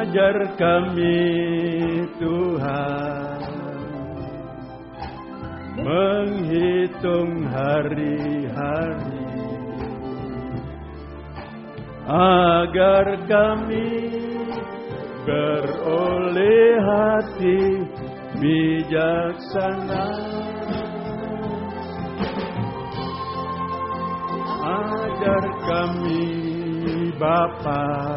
Ajar kami Tuhan menghitung hari-hari, agar kami beroleh hati bijaksana. Ajar kami Bapa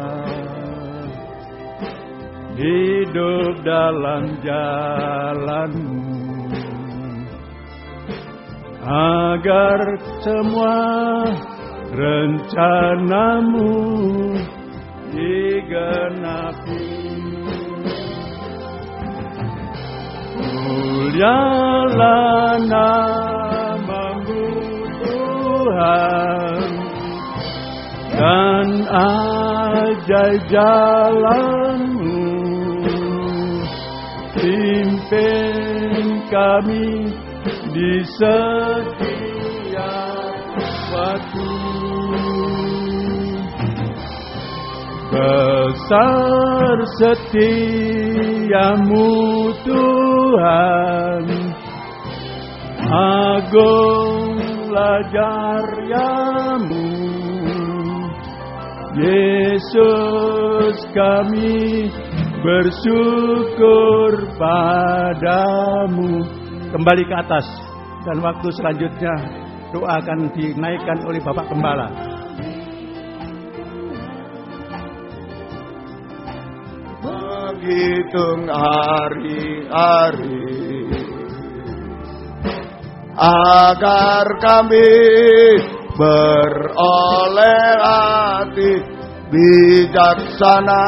hidup dalam jalan-Mu, agar semua rencana-Mu digenapi. Mulialah nama-Mu Tuhan, dan ajaib jalan-Mu. Pimpin kami di setiap waktu. Besar setia-Mu Tuhan, agunglah karya-Mu. Yesus, kami bersyukur padamu. Kembali ke atas, dan waktu selanjutnya doa akan dinaikkan oleh Bapak Gembala. Menghitung hari-hari, agar kami beroleh hati bijaksana.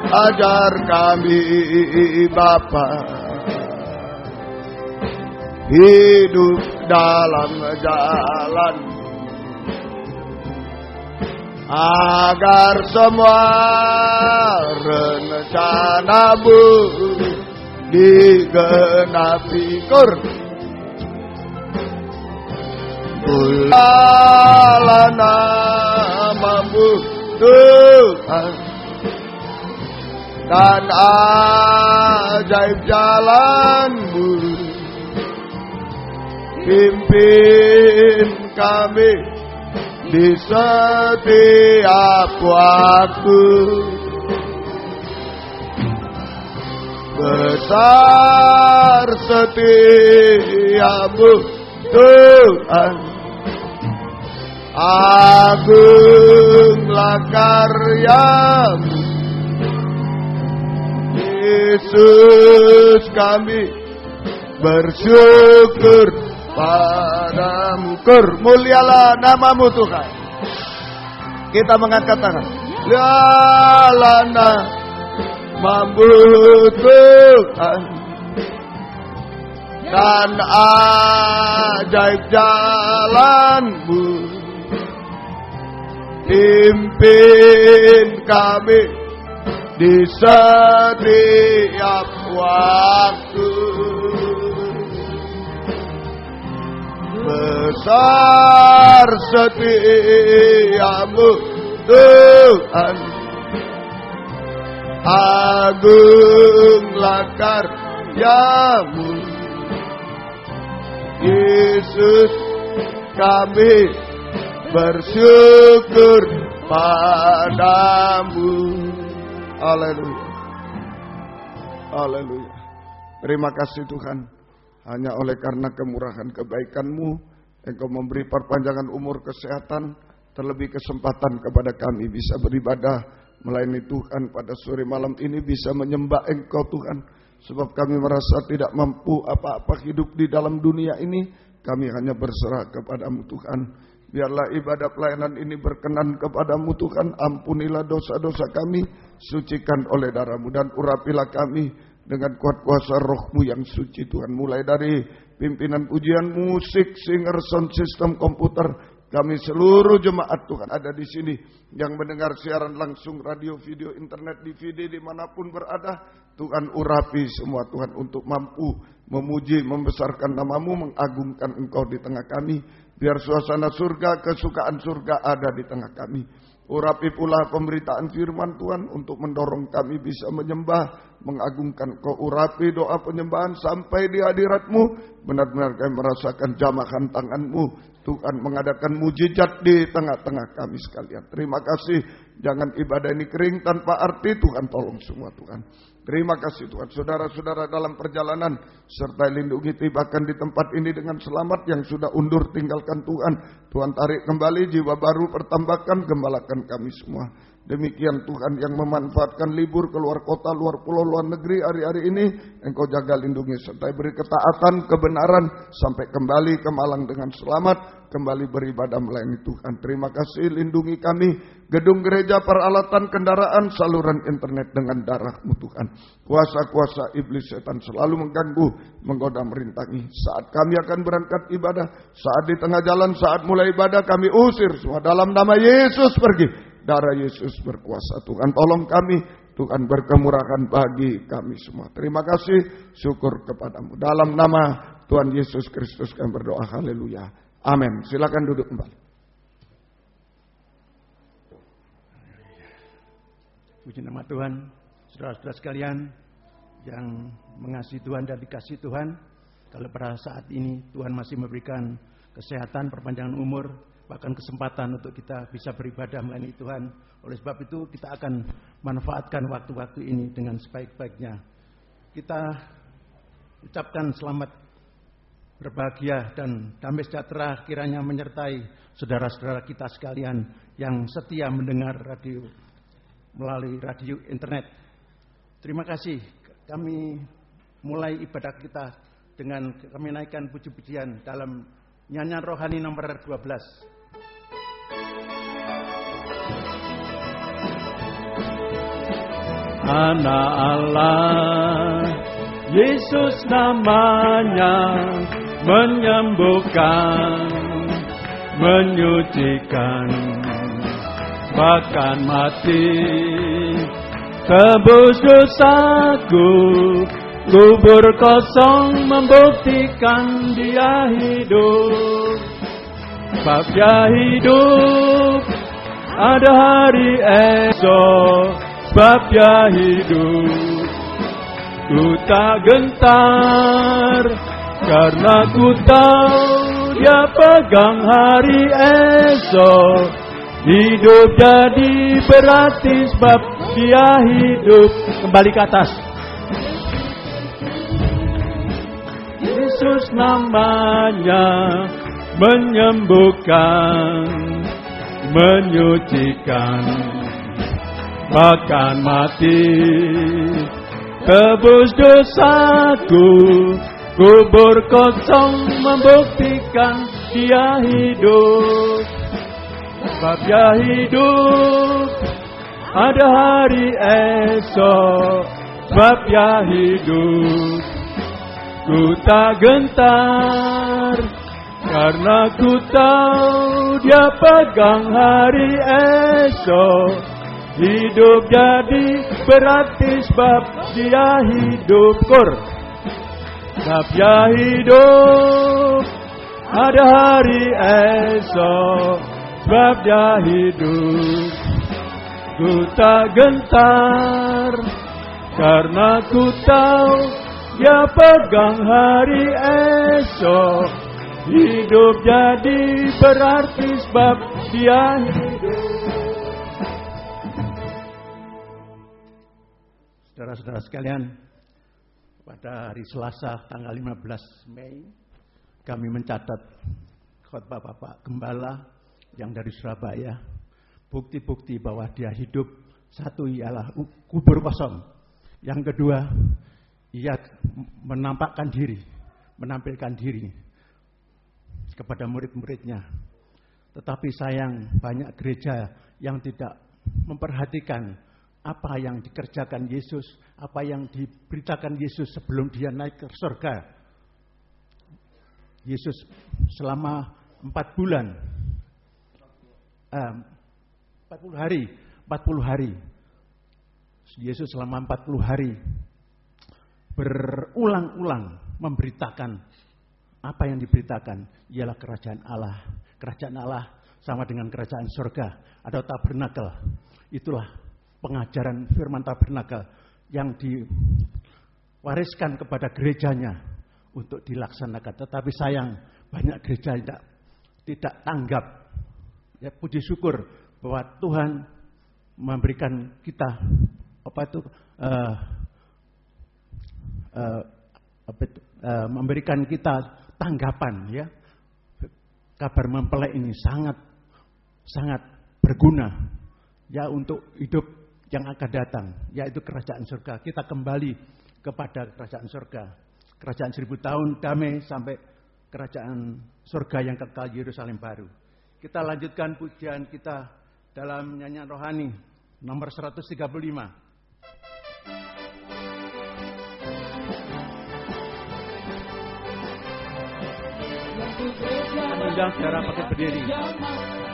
Ajar kami Bapa hidup dalam jalan, agar semua rencana-Mu digenapi. Mulialah nama-Mu Tuhan, dan ajaib jalan-Mu. Pimpin kami di setiap waktu. Besar setia-Mu Tuhan, agunglah karya-Mu. Yesus, kami bersyukur padamu. Mulialah nama-Mu Tuhan. Kita mengangkat tangan. Mulialah nama-Mu Tuhan, dan ajaib jalan-Mu. Pimpin kami di setiap waktu. Besar setia-Mu Tuhan, agunglah karya-Mu. Yesus, kami bersyukur padamu. Haleluya. Haleluya. Terima kasih Tuhan. Hanya oleh karena kemurahan kebaikan-Mu, Engkau memberi perpanjangan umur, kesehatan, terlebih kesempatan kepada kami bisa beribadah melayani Tuhan pada sore malam ini, bisa menyembah Engkau Tuhan. Sebab kami merasa tidak mampu apa-apa hidup di dalam dunia ini, kami hanya berserah kepada-Mu Tuhan. Biarlah ibadah pelayanan ini berkenan kepada-Mu Tuhan. Ampunilah dosa-dosa kami, sucikan oleh darah-Mu, dan urapilah kami dengan kuat kuasa Roh-Mu yang suci Tuhan. Mulai dari pimpinan pujian, musik, singer, sound system, komputer, kami seluruh jemaat Tuhan ada di sini yang mendengar siaran langsung, radio, video, internet, DVD, dimanapun berada. Tuhan urapi semua Tuhan untuk mampu memuji, membesarkan nama-Mu, mengagungkan Engkau di tengah kami. Biar suasana surga, kesukaan surga ada di tengah kami. Urapi pula pemberitaan firman Tuhan untuk mendorong kami bisa menyembah, mengagungkan Kau. Urapi doa penyembahan sampai di hadirat-Mu. Benar-benar kami merasakan jamahan tangan-Mu. Tuhan mengadakan mujizat di tengah-tengah kami sekalian. Terima kasih. Jangan ibadah ini kering tanpa arti. Tuhan tolong semua Tuhan. Terima kasih Tuhan. Saudara-saudara dalam perjalanan serta lindungi tibakan di tempat ini dengan selamat. Yang sudah undur tinggalkan Tuhan. Tuhan tarik kembali jiwa baru, pertambahkan, gembalakan kami semua. Demikian Tuhan yang memanfaatkan libur keluar kota, luar pulau, luar negeri hari-hari ini. Engkau jaga lindungi serta beri ketaatan, kebenaran sampai kembali ke Malang dengan selamat. Kembali beribadah melayani Tuhan. Terima kasih, lindungi kami. Gedung gereja, peralatan, kendaraan, saluran internet dengan darah-Mu Tuhan. Kuasa-kuasa iblis setan selalu mengganggu, menggoda, merintangi. Saat kami akan berangkat ibadah, saat di tengah jalan, saat mulai ibadah, kami usir semua dalam nama Yesus pergi. Darah Yesus berkuasa. Tuhan tolong kami. Tuhan berkemurahan bagi kami semua. Terima kasih, syukur kepadamu. Dalam nama Tuhan Yesus Kristus kami berdoa. Haleluya. Amin. Silakan duduk kembali. Puji nama Tuhan. Saudara-saudara sekalian yang mengasihi Tuhan dan dikasihi Tuhan. Kalau pada saat ini Tuhan masih memberikan kesehatan, perpanjangan umur, bahkan kesempatan untuk kita bisa beribadah melayani Tuhan. Oleh sebab itu kita akan manfaatkan waktu-waktu ini dengan sebaik-baiknya. Kita ucapkan selamat, berbahagia dan damai sejahtera kiranya menyertai saudara-saudara kita sekalian yang setia mendengar radio melalui radio internet. Terima kasih. Kami mulai ibadah kita dengan kami naikkan puji-pujian dalam nyanyian rohani nomor 12. Anak Allah, Yesus namanya, menyembuhkan, menyucikan, bahkan mati, tebus dosaku, kubur kosong membuktikan Dia hidup. Sebab Dia hidup, ada hari esok. Sebab Dia hidup, ku tak gentar, karena ku tahu Dia pegang hari esok. Hidup jadi berarti sebab Dia hidup. Kembali ke atas. Yesus namanya, menyembuhkan, menyucikan, bahkan mati, tebus dosaku, kubur kosong membuktikan Dia hidup. Sebab Dia hidup, ada hari esok. Sebab Dia hidup, ku tak gentar, karena ku tahu Dia pegang hari esok. Hidup jadi berarti sebab Dia hidup. Kur. Sebab Dia hidup, ada hari esok. Sebab Dia hidup, ku tak gentar, karena ku tahu Dia pegang hari esok. Hidup jadi berarti sebab Dia hidup. Saudara-saudara sekalian, pada hari Selasa tanggal 15 Mei kami mencatat khotbah Bapak Gembala yang dari Surabaya. Bukti-bukti bahwa Dia hidup. Satu ialah kubur kosong. Yang kedua, Ia menampilkan diri kepada murid-muridnya. Tetapi sayang, banyak gereja yang tidak memperhatikan apa yang dikerjakan Yesus, apa yang diberitakan Yesus sebelum Dia naik ke surga. Yesus selama 40 hari. Yesus selama 40 hari berulang-ulang memberitakan apa yang diberitakan ialah kerajaan Allah. Kerajaan Allah sama dengan kerajaan surga atau tabernakel. Itulah pengajaran firman tabernakel yang diwariskan kepada gerejanya untuk dilaksanakan. Tetapi sayang, banyak gereja tidak tanggap. Ya, puji syukur bahwa Tuhan memberikan kita memberikan kita tanggapan, ya. Kabar mempelai ini sangat berguna, ya, untuk hidup yang akan datang, yaitu kerajaan surga. Kita kembali kepada kerajaan surga, kerajaan 1000 tahun damai sampai kerajaan surga yang kekal Yerusalem baru. Kita lanjutkan pujian kita dalam nyanyian rohani nomor 135. Mengundang saudara pakai berdiri.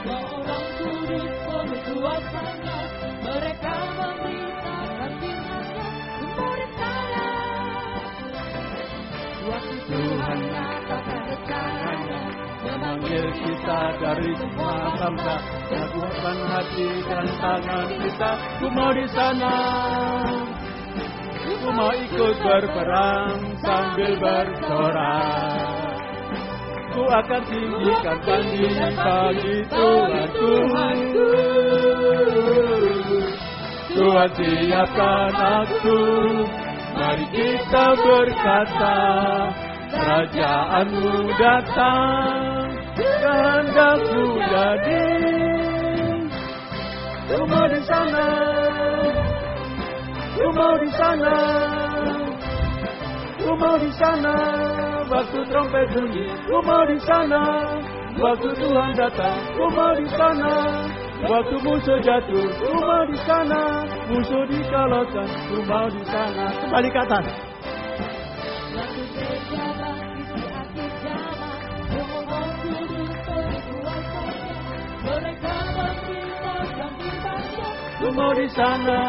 Orang kudus penuh kuasanya, mereka memberitakan firman-Nya, murid saya. Waktu Tuhan nyatakan rencananya, memanggil kita dari semua bangsa, lakukan hati dan tangan kita. Ku mau di sana, ku mau ikut berperang sambil bersorak. Ku akan tinggikan panggilan bagi Tuhanku. Tuhan siapkan aku, mari kita berkata, Kerajaan-Mu datang, kehendak-Mu jadi. Ku mau di sana, ku mau di sana, ku mau di sana. Waktu trompet bunyi, ku mau di sana. Waktu Tuhan datang, ku mau di sana. Waktu musuh jatuh, ku mau di sana. Musuh dikalahkan, ku mau di sana. Kembali ke atas. waktu berjalan di akhir zaman, orang kudus penuh kuasanya, mereka memberitakan firman-Nya, Ku mau di sana.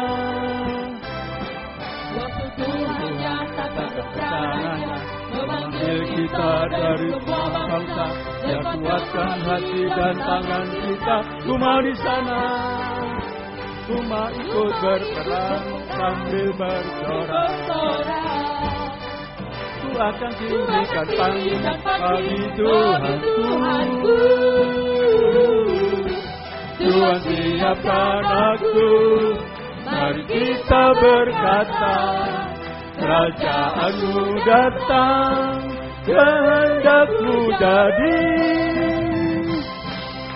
waktu Tuhan nyatakan rencananya, Memanggil kita dari semua bangsa, yang kuatkan hati dan tangan kita. Ku mau di sana, ku mau ikut berperang sambil bersorak. Ku akan tinggikan panggilan bagi Tuhanku. Tuhan siapkan aku, mari kita berkata, Kerajaan-Mu datang, kehendak-Mu jadi.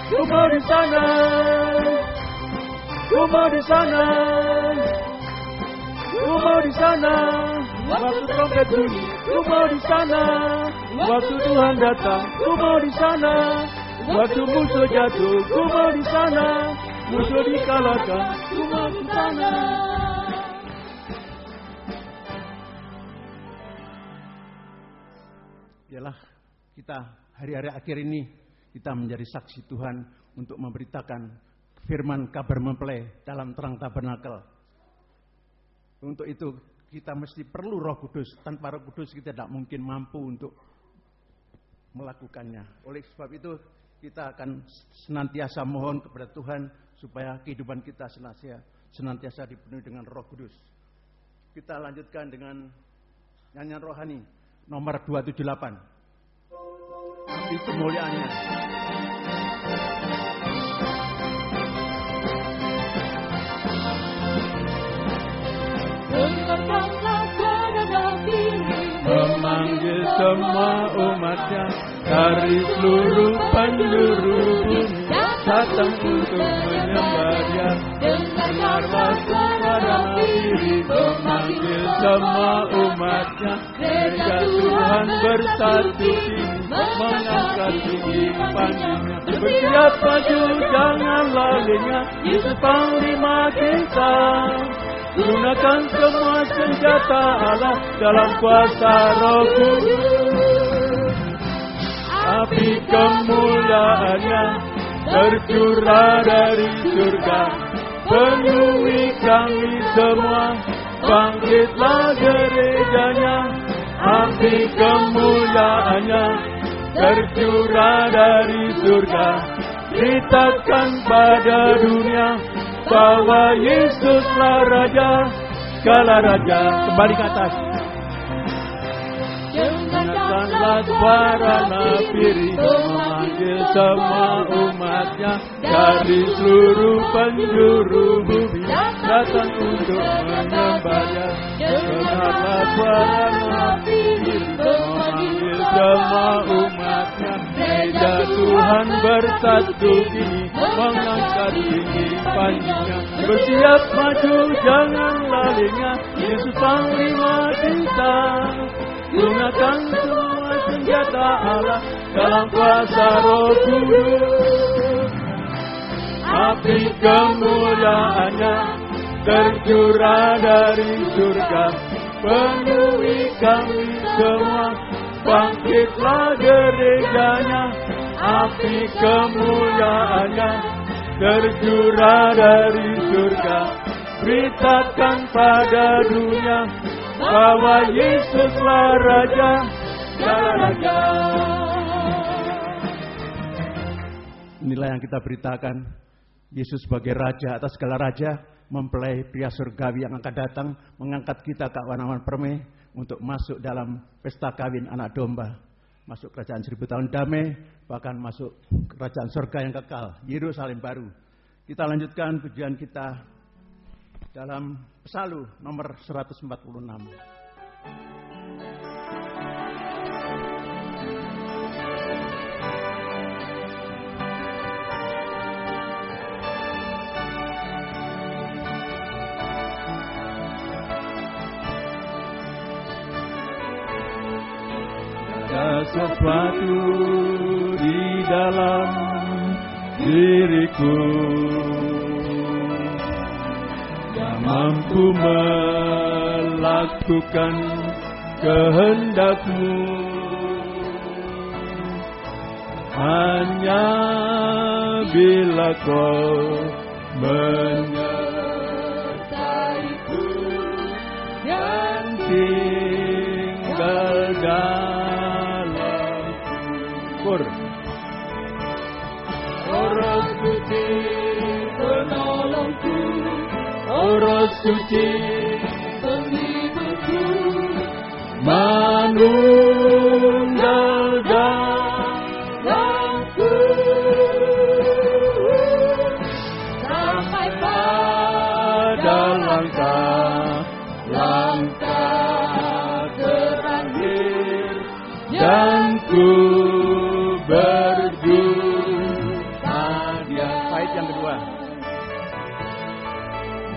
Ku mau di sana, ku mau di sana, ku mau di sana. Waktu trompet bunyi, ku mau di sana. Waktu Tuhan datang, ku mau di sana. Waktu musuh jatuh, ku mau di sana. Musuh dikalahkan, ku mau di sana. Ialah kita hari-hari akhir ini kita menjadi saksi Tuhan untuk memberitakan firman kabar mempelai dalam terang tabernakel. Untuk itu kita mesti perlu Roh Kudus. Tanpa Roh Kudus kita tidak mungkin mampu untuk melakukannya. Oleh sebab itu kita akan senantiasa mohon kepada Tuhan supaya kehidupan kita senantiasa dipenuhi dengan Roh Kudus. Kita lanjutkan dengan nyanyian rohani nomor 278. Api kemuliaannya. Dengarkanlah suara diri, Memanggil semua umatnya dari seluruh penjuru bumi, datang untuk menyembah Dia. Dengarlah suara diri, memanggil semua umatnya. Gereja Tuhan bersatu ini, mengangkat tinggi panggilannya. Bersiap maju, janganlah lengah, Yesus panglima kita. Gunakan semua senjata Allah dalam kuasa Roh Kudus. Api kemuliaannya tercurah dari surga, penuhi kami semua. Bangkitlah gerejanya, api kemuliaannya tercurah dari surga. Beritakan pada dunia bahwa Yesuslah Raja, segala Raja. Kembali ke atas. Dengarkanlah suara nafiri memanggil semua umatnya dari seluruh penjuru bumi datang untuk menyembahnya. Dengarlah suara nafiri memanggil semua umatnya. Meja Tuhan bersatu kini mengangkat tinggi panjangnya. Bersiap maju janganlah lengah, Yesus Panglima kita. Gunakan semua senjata Allah dalam kuasa Roh Kudus. Api kemuliaannya tercurah dari surga, penuhi kami semua. Bangkitlah gerejanya, api kemuliaannya tercurah dari surga. Beritakan pada dunia bahwa Yesuslah Raja, segala Raja. Inilah yang kita beritakan, Yesus sebagai Raja atas segala raja, mempelai pria surgawi yang akan datang, mengangkat kita ke awan-awan permai untuk masuk dalam pesta kawin anak domba, masuk kerajaan 1000 tahun damai, bahkan masuk kerajaan surga yang kekal, Yerusalem baru. Kita lanjutkan pujian kita dalam Psalu nomor 146. Ada sesuatu di dalam diriku yang mampu melakukan kehendak-Mu. Hanya bila Kau menyertaiku dan tinggal dalamku. Oh Roh Suci penolongku, oh Roh Suci penghiburku, manunggal dalamku sampai pada langkah terakhir, dan ku berjumpa Dia. Bait yang kedua.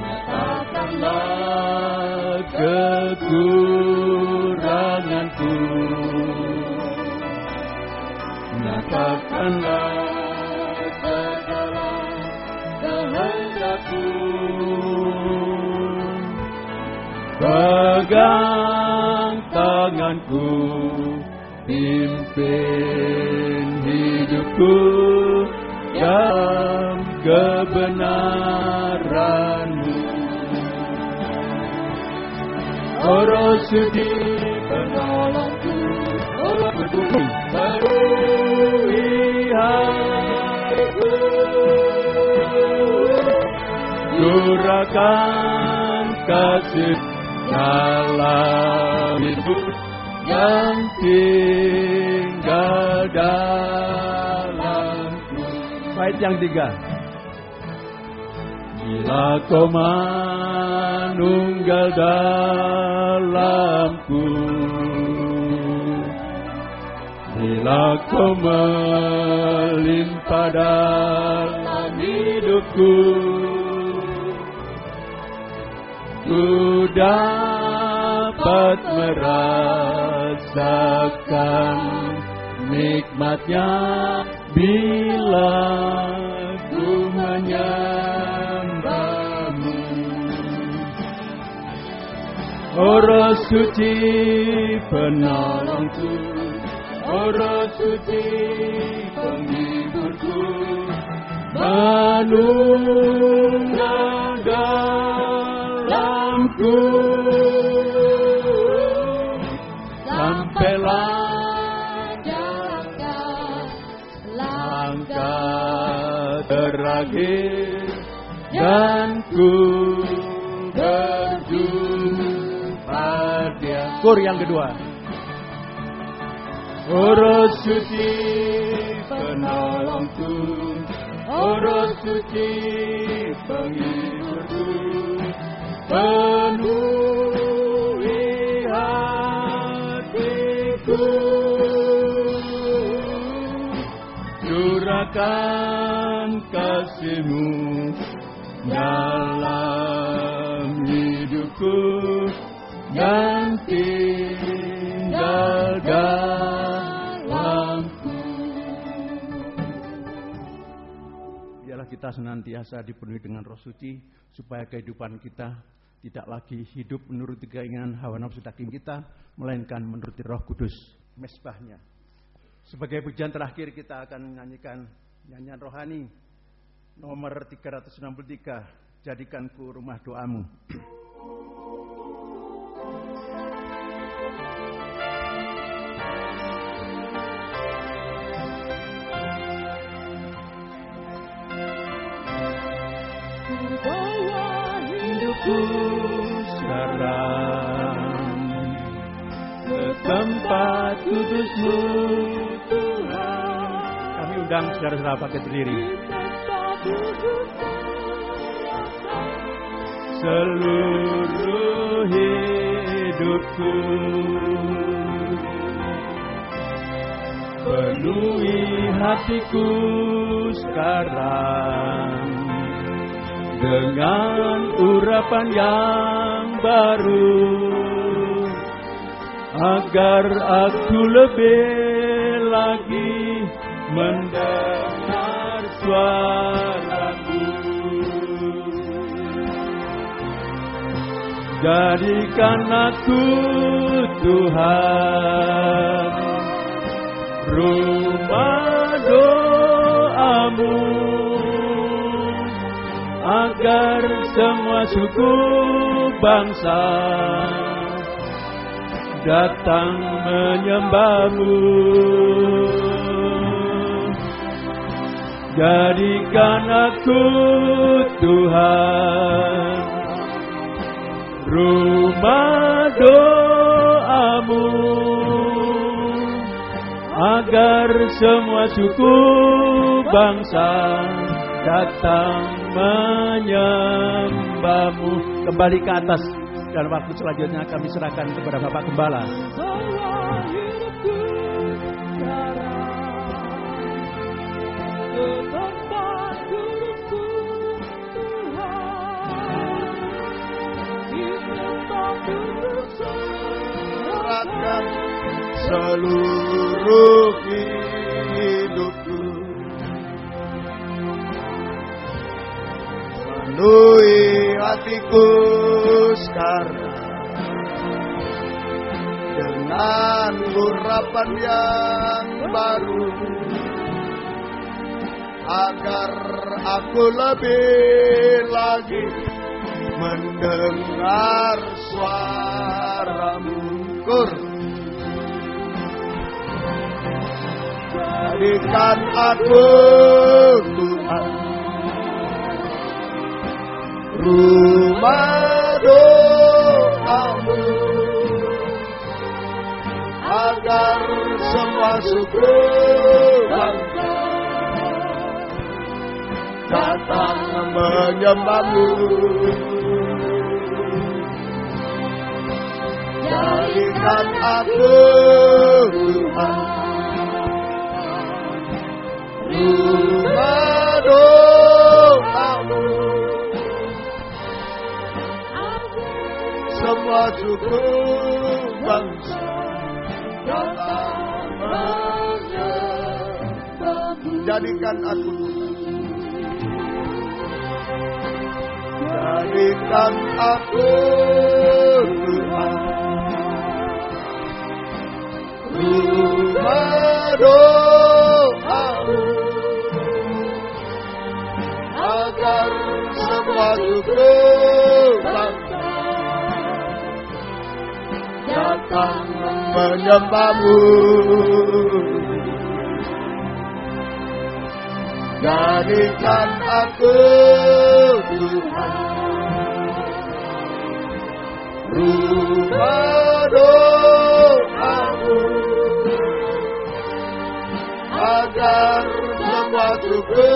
Nyatakanlah kekuranganku, nyatakanlah segala kehendak-Mu. Pegang tanganku, pimpin hidupku dalam kebenaran-Mu. Oh Roh Suci penolongku, oh Roh Suci penuhi hatiku, curahkan kasih dalam hidup yang tinggal dalamku. Bait yang 3. Bila Kau manunggal dalamku, bila Kau melimpah dalam hidupku, ku dapat merasakan nikmatnya bila ku menyembah-Mu. Oh Roh Suci penolongku, oh Roh Suci penghiburku, manunggal dalamku, sampailah lahir dan ku berjumpa Dia. Kur yang kedua. O Roh Suci penolongku, O Roh Suci penghiburku, penuhi hatiku, curahkan kasih-Mu dalam hidupku dan tinggal dalamku. Biarlah kita senantiasa dipenuhi dengan Roh Suci, supaya kehidupan kita tidak lagi hidup menurut keinginan hawa nafsu daging kita, melainkan menurut Roh Kudus, mesbahnya. Sebagai pujian terakhir kita akan menyanyikan nyanyian rohani nomor 363, Jadikanku Rumah Doamu. Hidupku sekarang ke tempat kudus-Mu Tuhan. Kami undang saudara-saudara pakai berdiri. Seluruh hidupku penuhi hatiku sekarang dengan urapan yang baru, agar aku lebih lagi mendengar suara-Mu. Jadikan aku Tuhan rumah doa-Mu, agar semua suku bangsa datang menyembah-Mu. Jadikan aku Tuhan rumah doa-Mu, agar semua suku bangsa datang menyembah-Mu. Kembali ke atas, dan waktu selanjutnya kami serahkan kepada Bapak Gembala. Serahkan seluruh hidupku, penuhi hatiku sekarang dengan urapan yang baru, agar aku lebih lagi mendengar suara-Mu. Jadikan aku Tuhan rumah doa-Mu, agar semua suku bangsa datang menyembah-Mu. Jadikan aku Tuhan rumah doa-Mu, semua suku bangsa datang menyembah-Mu. Jadikan aku Tuhan, jadikan aku Tuhan rumah doa-Mu, agar semua suku bangsa datang menyembah-Mu. Jadikan aku Tuhan rumah doamu, agar semua suku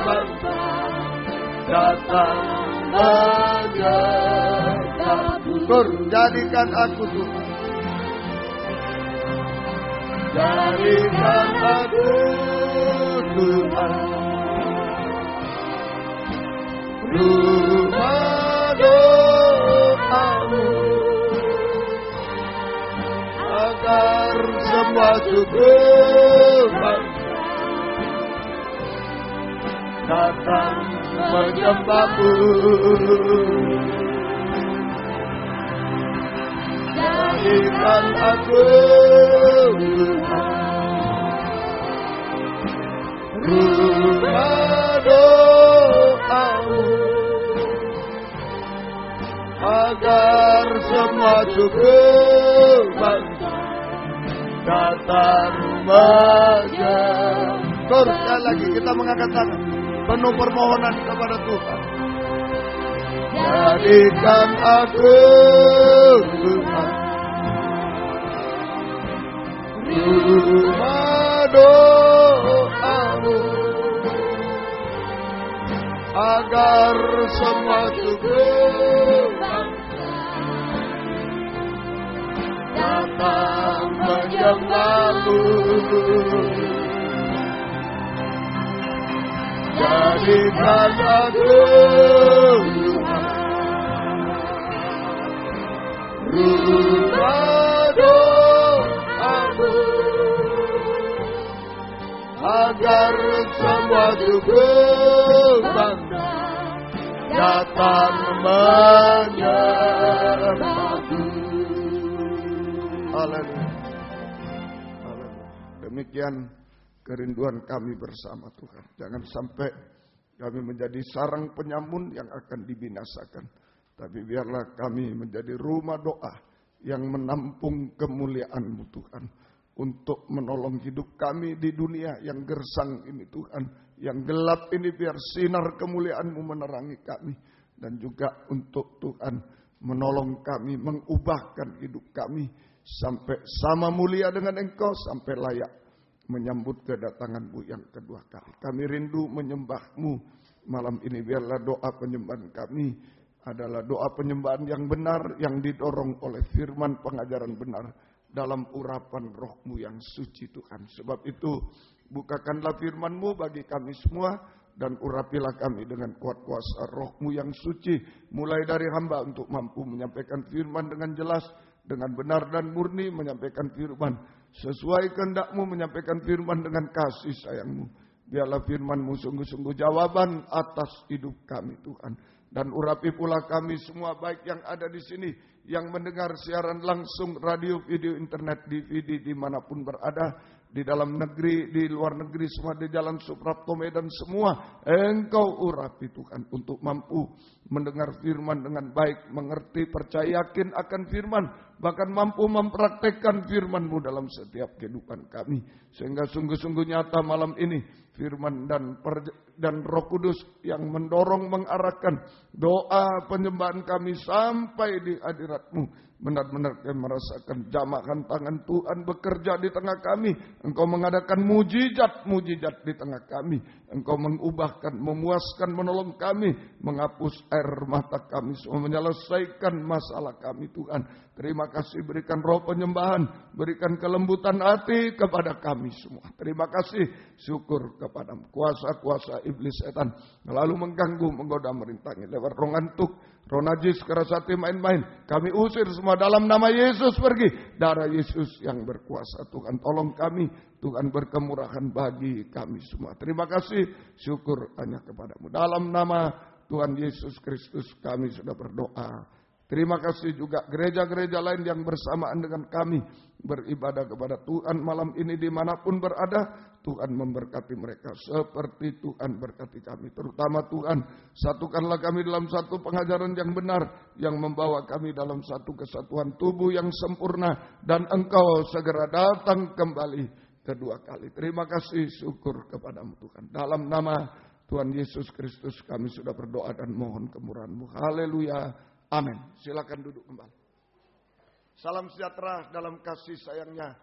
bangsa datang menyembahmu. Jadikan aku Tuhan, jadikan aku Tuhan rumah doamu, agar semua suku bangsa datang menyembahmu. Jadikan aku rumah doamu, agar semua suku bangsa datang menyembah. Sekali lagi kita mengangkat tangan penuh permohonan kepada Tuhan. Jadikan aku Tuhan rumah doamu, agar semua suku bangsa datang menyembahmu. Jadikan aku rumah doamu, agar semua suku bangsa datang menyembahmu. Haleluya. Demikian kerinduan kami bersama Tuhan. Jangan sampai kami menjadi sarang penyamun yang akan dibinasakan. Tapi biarlah kami menjadi rumah doa yang menampung kemuliaan-Mu Tuhan. Untuk menolong hidup kami di dunia yang gersang ini Tuhan. Yang gelap ini biar sinar kemuliaan-Mu menerangi kami. Dan juga untuk Tuhan menolong kami, mengubahkan hidup kami. Sampai sama mulia dengan Engkau, sampai layak menyambut kedatangan-Mu yang kedua kali. Kami rindu menyembah-Mu malam ini. Biarlah doa penyembahan kami adalah doa penyembahan yang benar, yang didorong oleh firman pengajaran benar dalam urapan Roh-Mu yang suci Tuhan. Sebab itu bukakanlah firman-Mu bagi kami semua dan urapilah kami dengan kuat kuasa Roh-Mu yang suci. Mulai dari hamba untuk mampu menyampaikan firman dengan jelas, dengan benar dan murni menyampaikan firman. Sesuai kehendak-Mu menyampaikan firman dengan kasih sayang-Mu. Biarlah firman-Mu sungguh-sungguh jawaban atas hidup kami Tuhan. Dan urapi pula kami semua baik yang ada di sini, yang mendengar siaran langsung, radio, video, internet, DVD dimanapun berada, di dalam negeri, di luar negeri, semua di Jalan Suprapto Medan semua. Engkau urapi Tuhan untuk mampu mendengar firman dengan baik, mengerti, percaya, yakin akan firman, bahkan mampu mempraktekkan firman-Mu dalam setiap kehidupan kami. Sehingga sungguh-sungguh nyata malam ini firman dan Roh Kudus yang mendorong, mengarahkan doa penyembahan kami sampai di hadirat-Mu. Benar-benar kami merasakan jamahan tangan Tuhan bekerja di tengah kami. Engkau mengadakan mujizat-mujizat di tengah kami. Engkau mengubahkan, memuaskan, menolong kami, menghapus air mata kami, semua menyelesaikan masalah kami Tuhan. Terima kasih, berikan roh penyembahan, berikan kelembutan hati kepada kami semua. Terima kasih, syukur kepadamu. Kuasa-kuasa iblis setan lalu mengganggu, menggoda, merintangi lewat roh ngantuk, roh najis, keras hati, main-main. Kami usir semua dalam nama Yesus, pergi. Darah Yesus yang berkuasa Tuhan, tolong kami. Tuhan berkemurahan bagi kami semua. Terima kasih, syukur hanya kepadamu. Dalam nama Tuhan Yesus Kristus kami sudah berdoa. Terima kasih juga gereja-gereja lain yang bersamaan dengan kami beribadah kepada Tuhan malam ini dimanapun berada. Tuhan memberkati mereka seperti Tuhan berkati kami. Terutama Tuhan, satukanlah kami dalam satu pengajaran yang benar, yang membawa kami dalam satu kesatuan tubuh yang sempurna. Dan Engkau segera datang kembali. kedua kali. Terima kasih, syukur kepadamu Tuhan. Dalam nama Tuhan Yesus Kristus kami sudah berdoa dan mohon kemurahan-Mu. Haleluya. Amin. Silakan duduk kembali. Salam sejahtera dalam kasih sayangnya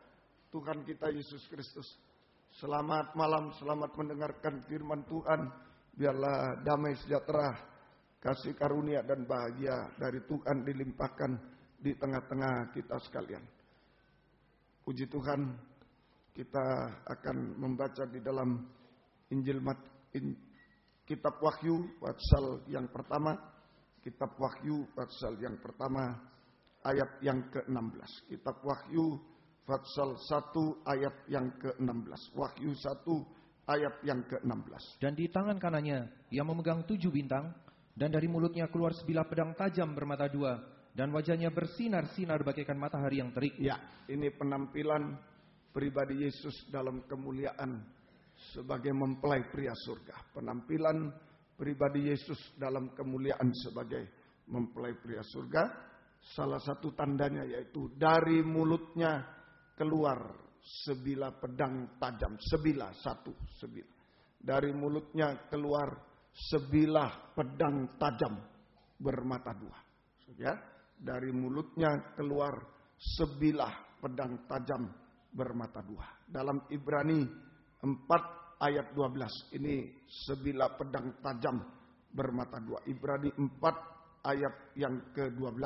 Tuhan kita Yesus Kristus. Selamat malam, selamat mendengarkan firman Tuhan. Biarlah damai sejahtera, kasih karunia dan bahagia dari Tuhan dilimpahkan di tengah-tengah kita sekalian. Puji Tuhan, kita akan membaca di dalam Kitab Wahyu pasal yang pertama. Kitab Wahyu pasal yang pertama ayat yang ke-16. Kitab Wahyu pasal 1 ayat yang ke-16. Wahyu 1 ayat yang ke-16. Dan di tangan kanannya ia memegang 7 bintang, dan dari mulutnya keluar sebilah pedang tajam bermata 2, dan wajahnya bersinar-sinar bagaikan matahari yang terik. Ya, ini penampilan pribadi Yesus dalam kemuliaan sebagai mempelai pria surga. Penampilan pribadi Yesus dalam kemuliaan sebagai mempelai pria surga. Salah satu tandanya yaitu dari mulutnya keluar sebilah pedang tajam. Sebilah. Dari mulutnya keluar sebilah pedang tajam bermata 2. Ya, dari mulutnya keluar sebilah pedang tajam bermata 2. Dalam Ibrani 4 ayat 12. Ini sebilah pedang tajam bermata 2. Ibrani 4 ayat yang ke-12.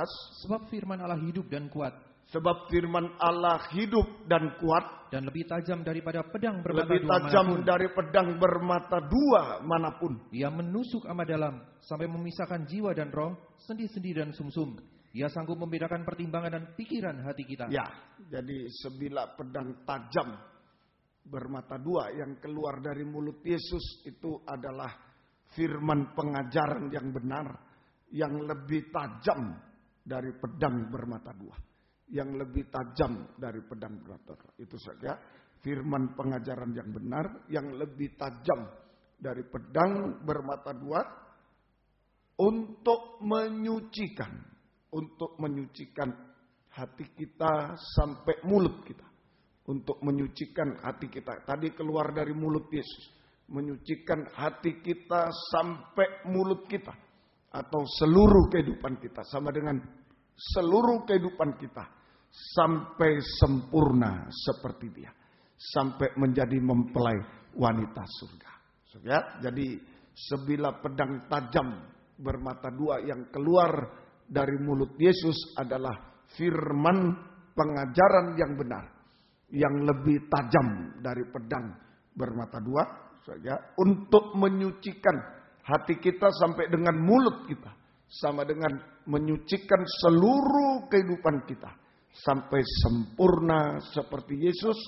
Sebab firman Allah hidup dan kuat. Sebab firman Allah hidup dan kuat. Dan lebih tajam daripada pedang bermata 2 lebih tajam manapun. dari pedang bermata 2 manapun. Ia menusuk amat dalam sampai memisahkan jiwa dan roh, sendi-sendi dan sumsum. Ia sanggup membedakan pertimbangan dan pikiran hati kita. Ya, jadi sebilah pedang tajam bermata 2 yang keluar dari mulut Yesus itu adalah firman pengajaran yang benar, yang lebih tajam dari pedang bermata 2. Yang lebih tajam dari pedang bermata 2. Itu saja firman pengajaran yang benar, yang lebih tajam dari pedang bermata 2 untuk menyucikan hati kita sampai mulut kita. Untuk menyucikan hati kita. Tadi keluar dari mulut Yesus. Menyucikan hati kita sampai mulut kita. Atau seluruh kehidupan kita. Sama dengan seluruh kehidupan kita. Sampai sempurna seperti Dia. Sampai menjadi mempelai wanita surga. Ya, jadi sebilah pedang tajam bermata 2 yang keluar dari mulut Yesus adalah firman pengajaran yang benar. Yang lebih tajam dari pedang bermata 2. Ya, untuk menyucikan hati kita sampai dengan mulut kita. Sama dengan menyucikan seluruh kehidupan kita. Sampai sempurna seperti Yesus.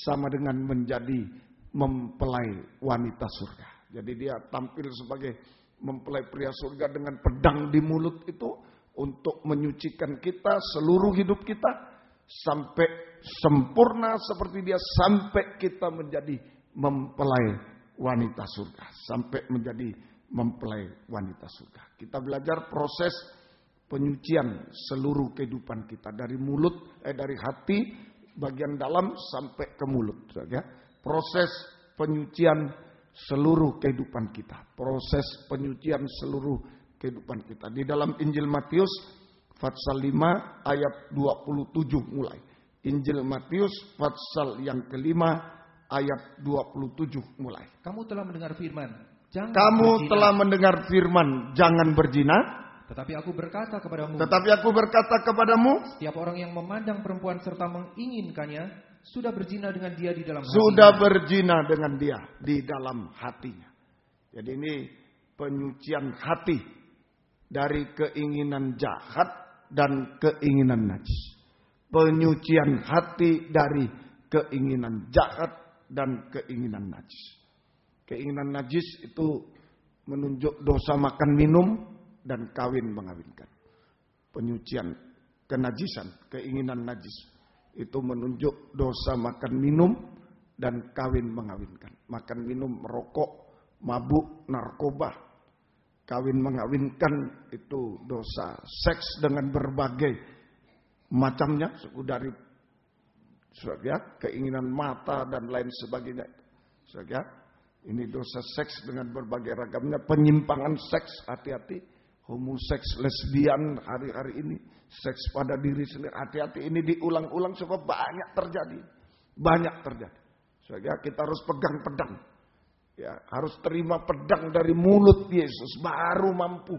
Sama dengan menjadi mempelai wanita surga. Jadi dia tampil sebagai mempelai pria surga dengan pedang di mulut itu. Untuk menyucikan kita seluruh hidup kita. Sampai sempurna seperti dia. Sampai kita menjadi mempelai wanita surga. Sampai menjadi mempelai wanita surga. Kita belajar proses penyucian seluruh kehidupan kita. Dari mulut, dari hati bagian dalam sampai ke mulut. Ya. Proses penyucian seluruh kehidupan kita. Proses penyucian seluruh kehidupan kita. Di dalam Injil Matius pasal 5 ayat 27 mulai. Injil Matius pasal yang kelima ayat 27 mulai. Kamu telah mendengar firman, jangan berzina. Tetapi aku berkata kepadamu, setiap orang yang memandang perempuan serta menginginkannya sudah berzina dengan dia di dalam hatinya. Jadi ini penyucian hati dari keinginan jahat dan keinginan najis. Penyucian hati dari keinginan jahat dan keinginan najis. Keinginan najis itu menunjuk dosa makan minum dan kawin mengawinkan. Penyucian kenajisan, keinginan najis itu menunjuk dosa makan minum dan kawin mengawinkan. Makan minum, merokok, mabuk, narkoba. Kawin mengawinkan itu dosa. Seks dengan berbagai macamnya, suku dari Saudara, keinginan mata dan lain sebagainya. Saudara, ini dosa seks dengan berbagai ragamnya, penyimpangan seks, hati-hati. Homoseks, lesbian hari-hari ini, seks pada diri sendiri, hati-hati. Ini diulang-ulang sebab banyak terjadi. Banyak terjadi. Saudara, kita harus pegang pedang. Ya, harus terima pedang dari mulut Yesus, baru mampu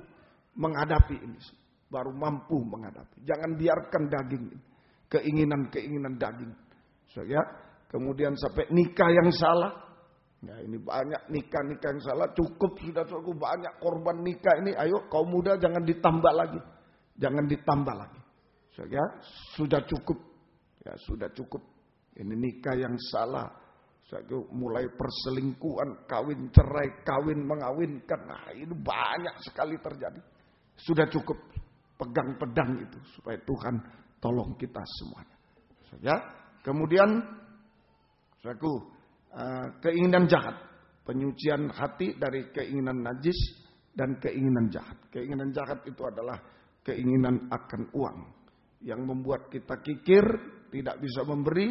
menghadapi ini. Baru mampu menghadapi. Jangan biarkan daging ini. Keinginan-keinginan daging. Ya, kemudian sampai nikah yang salah. Ya, ini banyak nikah-nikah yang salah. Cukup, sudah cukup banyak korban nikah ini. Ayo kaum muda jangan ditambah lagi. Jangan ditambah lagi. Ya, sudah cukup. Ya, sudah cukup. Ini nikah yang salah. Mulai perselingkuhan, kawin cerai, kawin mengawinkan. Nah, ini banyak sekali terjadi. Sudah cukup. Pegang pedang itu supaya Tuhan tolong kita semuanya. Ya. Kemudian keinginan jahat, penyucian hati dari keinginan najis dan keinginan jahat. Keinginan jahat itu adalah keinginan akan uang yang membuat kita kikir, tidak bisa memberi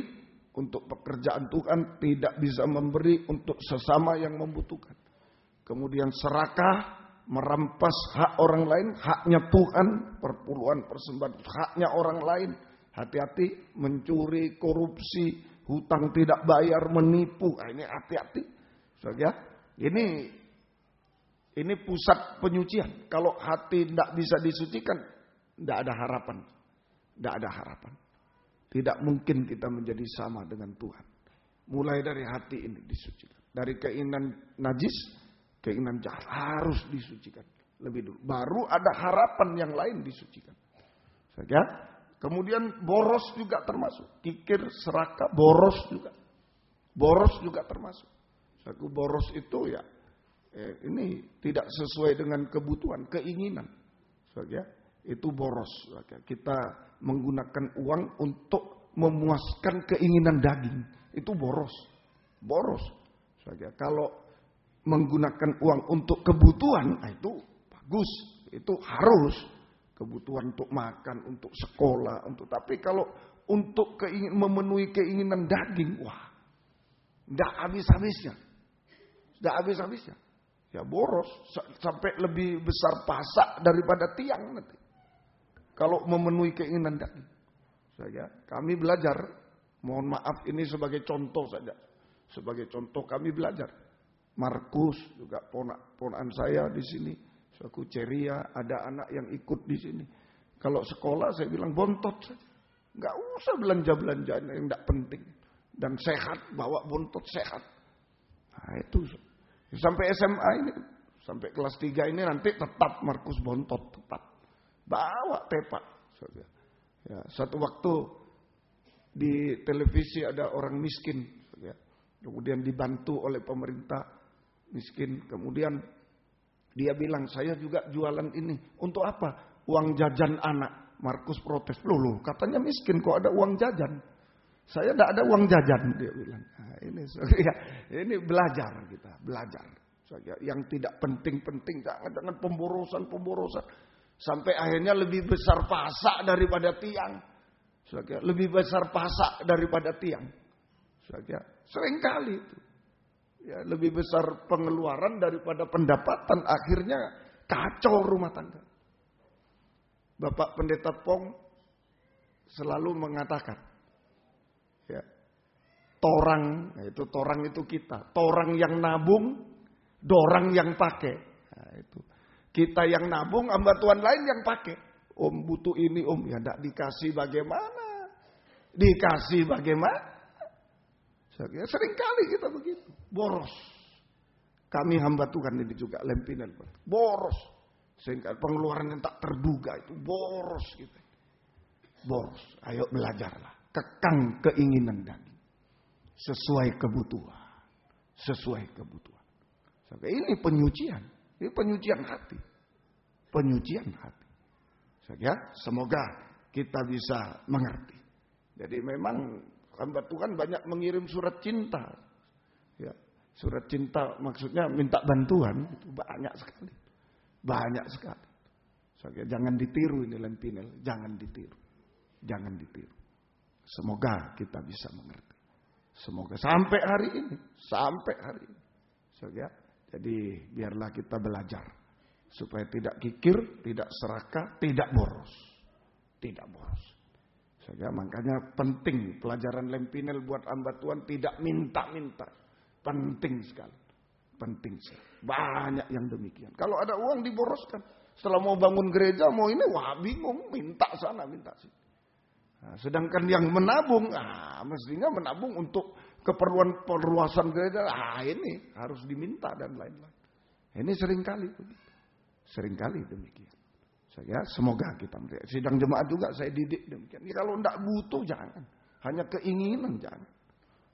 untuk pekerjaan Tuhan, tidak bisa memberi untuk sesama yang membutuhkan. Kemudian serakah, merampas hak orang lain, haknya Tuhan, perpuluhan persembahan, haknya orang lain. Hati-hati, mencuri, korupsi, hutang tidak bayar, menipu. Nah, ini hati-hati. Saudara, ini pusat penyucian. Kalau hati tidak bisa disucikan, tidak ada harapan. Tidak ada harapan. Tidak mungkin kita menjadi sama dengan Tuhan. Mulai dari hati ini disucikan. Dari keinginan najis, keinginan jahat harus disucikan lebih dulu. Baru ada harapan yang lain disucikan. Saudara, kemudian boros juga termasuk. Kikir, serakah, boros juga. Boros juga termasuk. Satu boros itu ya, ini tidak sesuai dengan kebutuhan, keinginan. Saudara, itu boros. Kita menggunakan uang untuk memuaskan keinginan daging. Itu boros. Boros. Saudara, kalau menggunakan uang untuk kebutuhan, nah itu bagus. Itu harus. Kebutuhan untuk makan, untuk sekolah, tapi kalau untuk memenuhi keinginan daging, wah, tidak habis-habisnya. Tidak habis-habisnya. Ya boros, sampai lebih besar pasak daripada tiang nanti. Kalau memenuhi keinginan daging. Kami belajar, mohon maaf ini sebagai contoh saja. Sebagai contoh kami belajar. Markus juga ponakan saya di sini. Aku ceria, ada anak yang ikut di sini. Kalau sekolah saya bilang bontot saja. Enggak usah belanja-belanja yang enggak penting. Dan sehat, bawa bontot sehat. Nah itu. Sampai SMA ini, sampai kelas 3 ini nanti tetap Markus bontot, tetap. Bawa tepak. Ya, satu waktu di televisi ada orang miskin. Ya. Kemudian dibantu oleh pemerintah miskin. Kemudian dia bilang, saya juga jualan ini. Untuk apa? Uang jajan anak. Markus protes. Loh, katanya miskin kok ada uang jajan. Saya tidak ada uang jajan, dia bilang. Nah, ini belajar kita, belajar. Yang tidak penting-penting, jangan pemborosan. Sampai akhirnya lebih besar pasak daripada tiang. Lebih besar pasak daripada tiang. Seringkali itu. Ya, lebih besar pengeluaran daripada pendapatan. Akhirnya kacau rumah tangga. Bapak Pendeta Pong selalu mengatakan, ya, torang itu kita. Torang yang nabung, dorang yang pakai. Nah, itu. Kita yang nabung, hamba Tuhan lain yang pakai. Om butuh ini, om ya tidak dikasih bagaimana? Dikasih bagaimana? Seringkali kita begitu. Boros. Kami hamba Tuhan ini juga lempinan. Boros. Sehingga pengeluaran yang tak terduga itu boros kita. Boros. Ayo belajarlah. Kekang keinginan daging. Sesuai kebutuhan. Sesuai kebutuhan. Sampai ini penyucian. Ini penyucian hati. Penyucian hati. Semoga kita bisa mengerti. Jadi memang hamba Tuhan banyak mengirim surat cinta. Ya, surat cinta maksudnya minta bantuan. Itu banyak sekali. Banyak sekali. Jangan ditiru ini lempinel. Jangan ditiru. Jangan ditiru. Semoga kita bisa mengerti. Semoga sampai hari ini. Ya, jadi biarlah kita belajar. Supaya tidak kikir, tidak serakah, tidak boros. Makanya penting pelajaran Lempinel buat hamba Tuhan tidak minta-minta. Penting sekali. Banyak yang demikian. Kalau ada uang diboroskan. Setelah mau bangun gereja, mau ini, wah bingung. Minta sana, minta sini. Nah, sedangkan yang menabung, mestinya menabung untuk keperluan perluasan gereja. Ini harus diminta dan lain-lain. Ini seringkali demikian. Semoga kita melihat. Sidang jemaat juga saya didik demikian. Kalau tidak butuh jangan. Hanya keinginan jangan.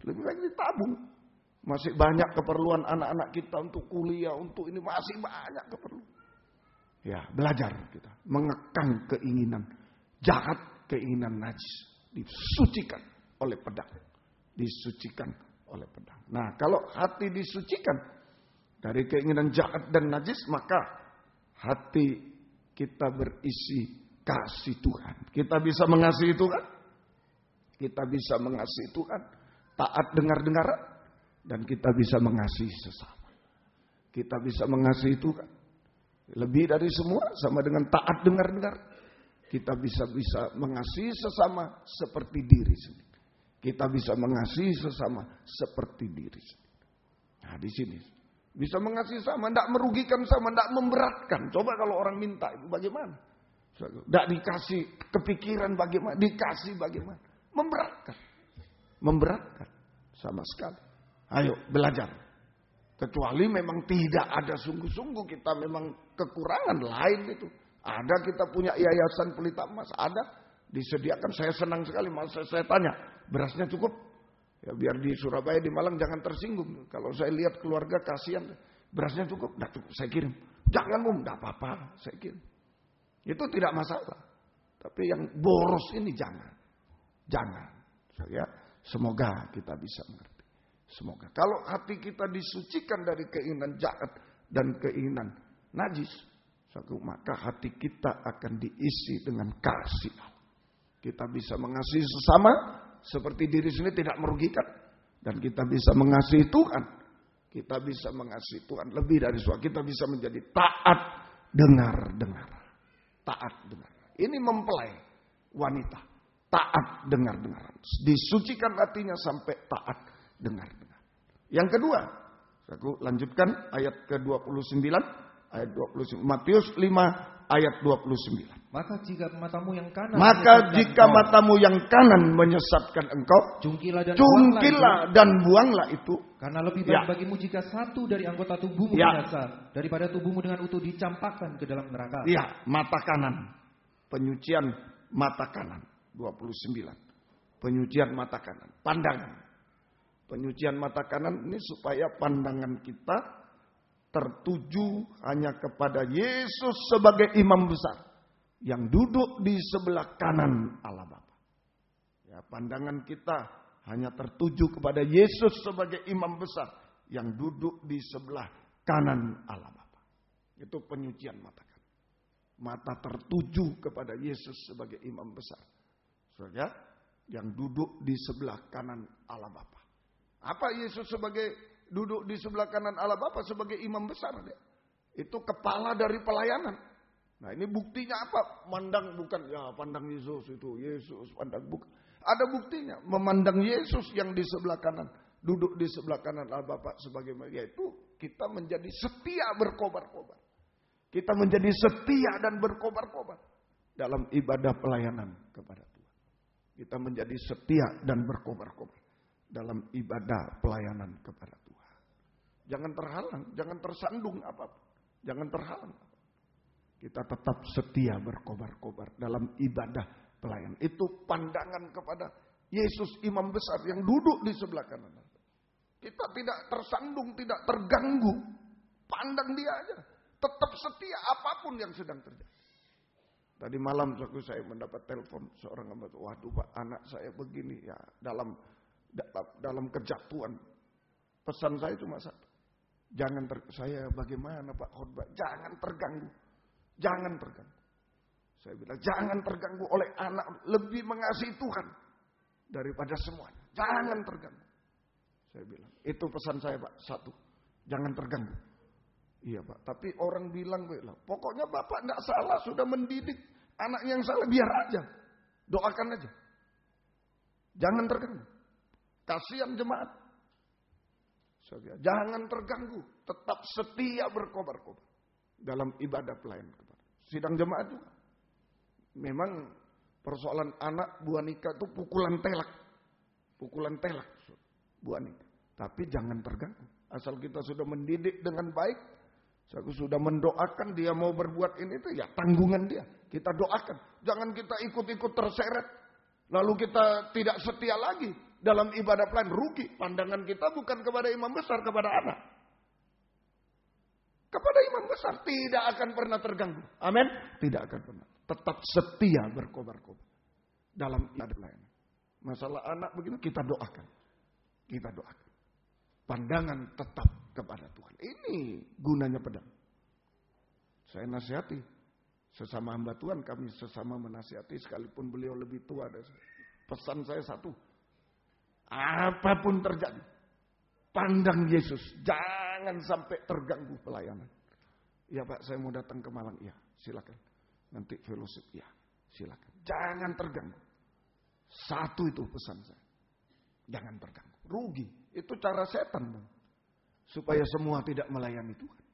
Lebih baik ditabung. Masih banyak keperluan anak-anak kita untuk kuliah, untuk ini masih banyak keperluan. Ya, belajar kita mengekang keinginan jahat, keinginan najis, disucikan oleh pedang. Nah, kalau hati disucikan dari keinginan jahat dan najis, maka hati kita berisi kasih Tuhan. Kita bisa mengasihi Tuhan. Taat dengar-dengaran. Dan kita bisa mengasihi sesama. Kita bisa mengasihi Tuhan. Lebih dari semua sama dengan taat dengar-dengar. Kita bisa mengasihi sesama seperti diri sendiri. Kita bisa mengasihi sesama seperti diri sendiri. Nah, di sini bisa mengasihi sama, tidak merugikan sama, tidak memberatkan. Coba kalau orang minta itu bagaimana? Tidak dikasih kepikiran bagaimana, dikasih bagaimana? Memberatkan sama sekali. Ayo belajar. Kecuali memang tidak ada sungguh-sungguh, kita memang kekurangan lain itu. Ada kita punya yayasan pelita emas, ada disediakan. Saya senang sekali, saya tanya, berasnya cukup? Ya biar di Surabaya, di Malang jangan tersinggung. Kalau saya lihat keluarga kasihan, berasnya cukup? Tidak cukup, saya kirim. Jangan tidak apa-apa, saya kirim. Itu tidak masalah. Tapi yang boros ini jangan. Semoga kita bisa mengerti. Semoga. Kalau hati kita disucikan dari keinginan jahat dan keinginan najis, maka hati kita akan diisi dengan kasih Allah. Kita bisa mengasihi sesama seperti diri sendiri, tidak merugikan. Dan kita bisa mengasihi Tuhan. Kita bisa mengasihi Tuhan lebih dari semua. Kita bisa menjadi taat dengar-dengar. Ini mempelai wanita. Taat dengar-dengaran. Disucikan hatinya sampai taat dengar-dengar. Yang kedua, aku lanjutkan ayat ke-29, ayat 29. Matius 5 ayat 29. Maka jika matamu yang kanan menyesatkan engkau, jungkilah dan buanglah itu. Karena lebih baik bagimu jika satu dari anggota tubuhmu binasa daripada tubuhmu dengan utuh dicampakkan ke dalam neraka. Iya, mata kanan. Penyucian mata kanan. 29. Penyucian mata kanan. Pandangan. Penyucian mata kanan ini supaya pandangan kita tertuju hanya kepada Yesus sebagai imam besar. Yang duduk di sebelah kanan Allah Bapa. Ya, pandangan kita hanya tertuju kepada Yesus sebagai imam besar. Yang duduk di sebelah kanan Allah Bapa. Itu penyucian mata kanan. Mata tertuju kepada Yesus sebagai imam besar. Saudara, yang duduk di sebelah kanan Allah Bapa. Apa Yesus sebagai duduk di sebelah kanan Allah Bapa sebagai imam besar? Itu kepala dari pelayanan. Nah ini buktinya apa? Memandang bukan, ya pandang Yesus itu. Yesus pandang bukan. Ada buktinya. Memandang Yesus yang di sebelah kanan. Duduk di sebelah kanan Allah Bapa sebagai, yaitu kita menjadi setia berkobar-kobar. Kita menjadi setia dan berkobar-kobar. Dalam ibadah pelayanan kepada Tuhan. Kita menjadi setia dan berkobar-kobar. Dalam ibadah pelayanan kepada Tuhan. Jangan terhalang, jangan tersandung apapun. Jangan terhalang. Kita tetap setia berkobar-kobar dalam ibadah pelayanan. Itu pandangan kepada Yesus imam besar yang duduk di sebelah kanan. Kita tidak tersandung, tidak terganggu. Pandang dia aja. Tetap setia apapun yang sedang terjadi. Tadi malam saya mendapat telepon seorang hamba. Waduh Pak, anak saya begini ya dalam kejatuhan. Pesan saya cuma satu. Saya bagaimana Pak khotbah? Jangan terganggu. Jangan terganggu. Saya bilang jangan terganggu oleh anak. Lebih mengasihi Tuhan daripada semuanya. Jangan terganggu. Saya bilang, itu pesan saya Pak, satu. Jangan terganggu. Iya Pak, tapi orang bilang, pokoknya Bapak tidak salah, sudah mendidik anaknya yang salah, biar aja. Doakan aja. Jangan terganggu. Kasihan jemaat. Jangan terganggu. Tetap setia berkobar-kobar dalam ibadah pelayanan kepada sidang jemaat juga. Memang persoalan anak Bu Anika itu pukulan telak. Pukulan telak Bu Anika. Tapi jangan terganggu. Asal kita sudah mendidik dengan baik. Aku sudah mendoakan dia mau berbuat ini itu ya tanggungan dia. Kita doakan. Jangan kita ikut-ikut terseret. Lalu kita tidak setia lagi dalam ibadah pelayanan. Rugi. Pandangan kita bukan kepada imam besar, kepada anak. Kepada imam besar tidak akan pernah terganggu. Amin. Tidak akan pernah. Tetap setia berkobar-kobar dalam ibadah pelayanan. Masalah anak begini kita doakan. Kita doakan. Pandangan tetap kepada Tuhan. Ini gunanya pedang. Saya nasihati. Sesama hamba Tuhan kami sesama menasihati. Sekalipun beliau lebih tua dari saya. Pesan saya satu. Apapun terjadi. Pandang Yesus. Jangan sampai terganggu pelayanan. Ya Pak, saya mau datang ke Malang. Ya, silakan. Nanti fellowship. Ya, silakan. Jangan terganggu. Satu itu pesan saya. Jangan terganggu. Rugi. Itu cara setan. Bang. Supaya semua tidak melayani Tuhan.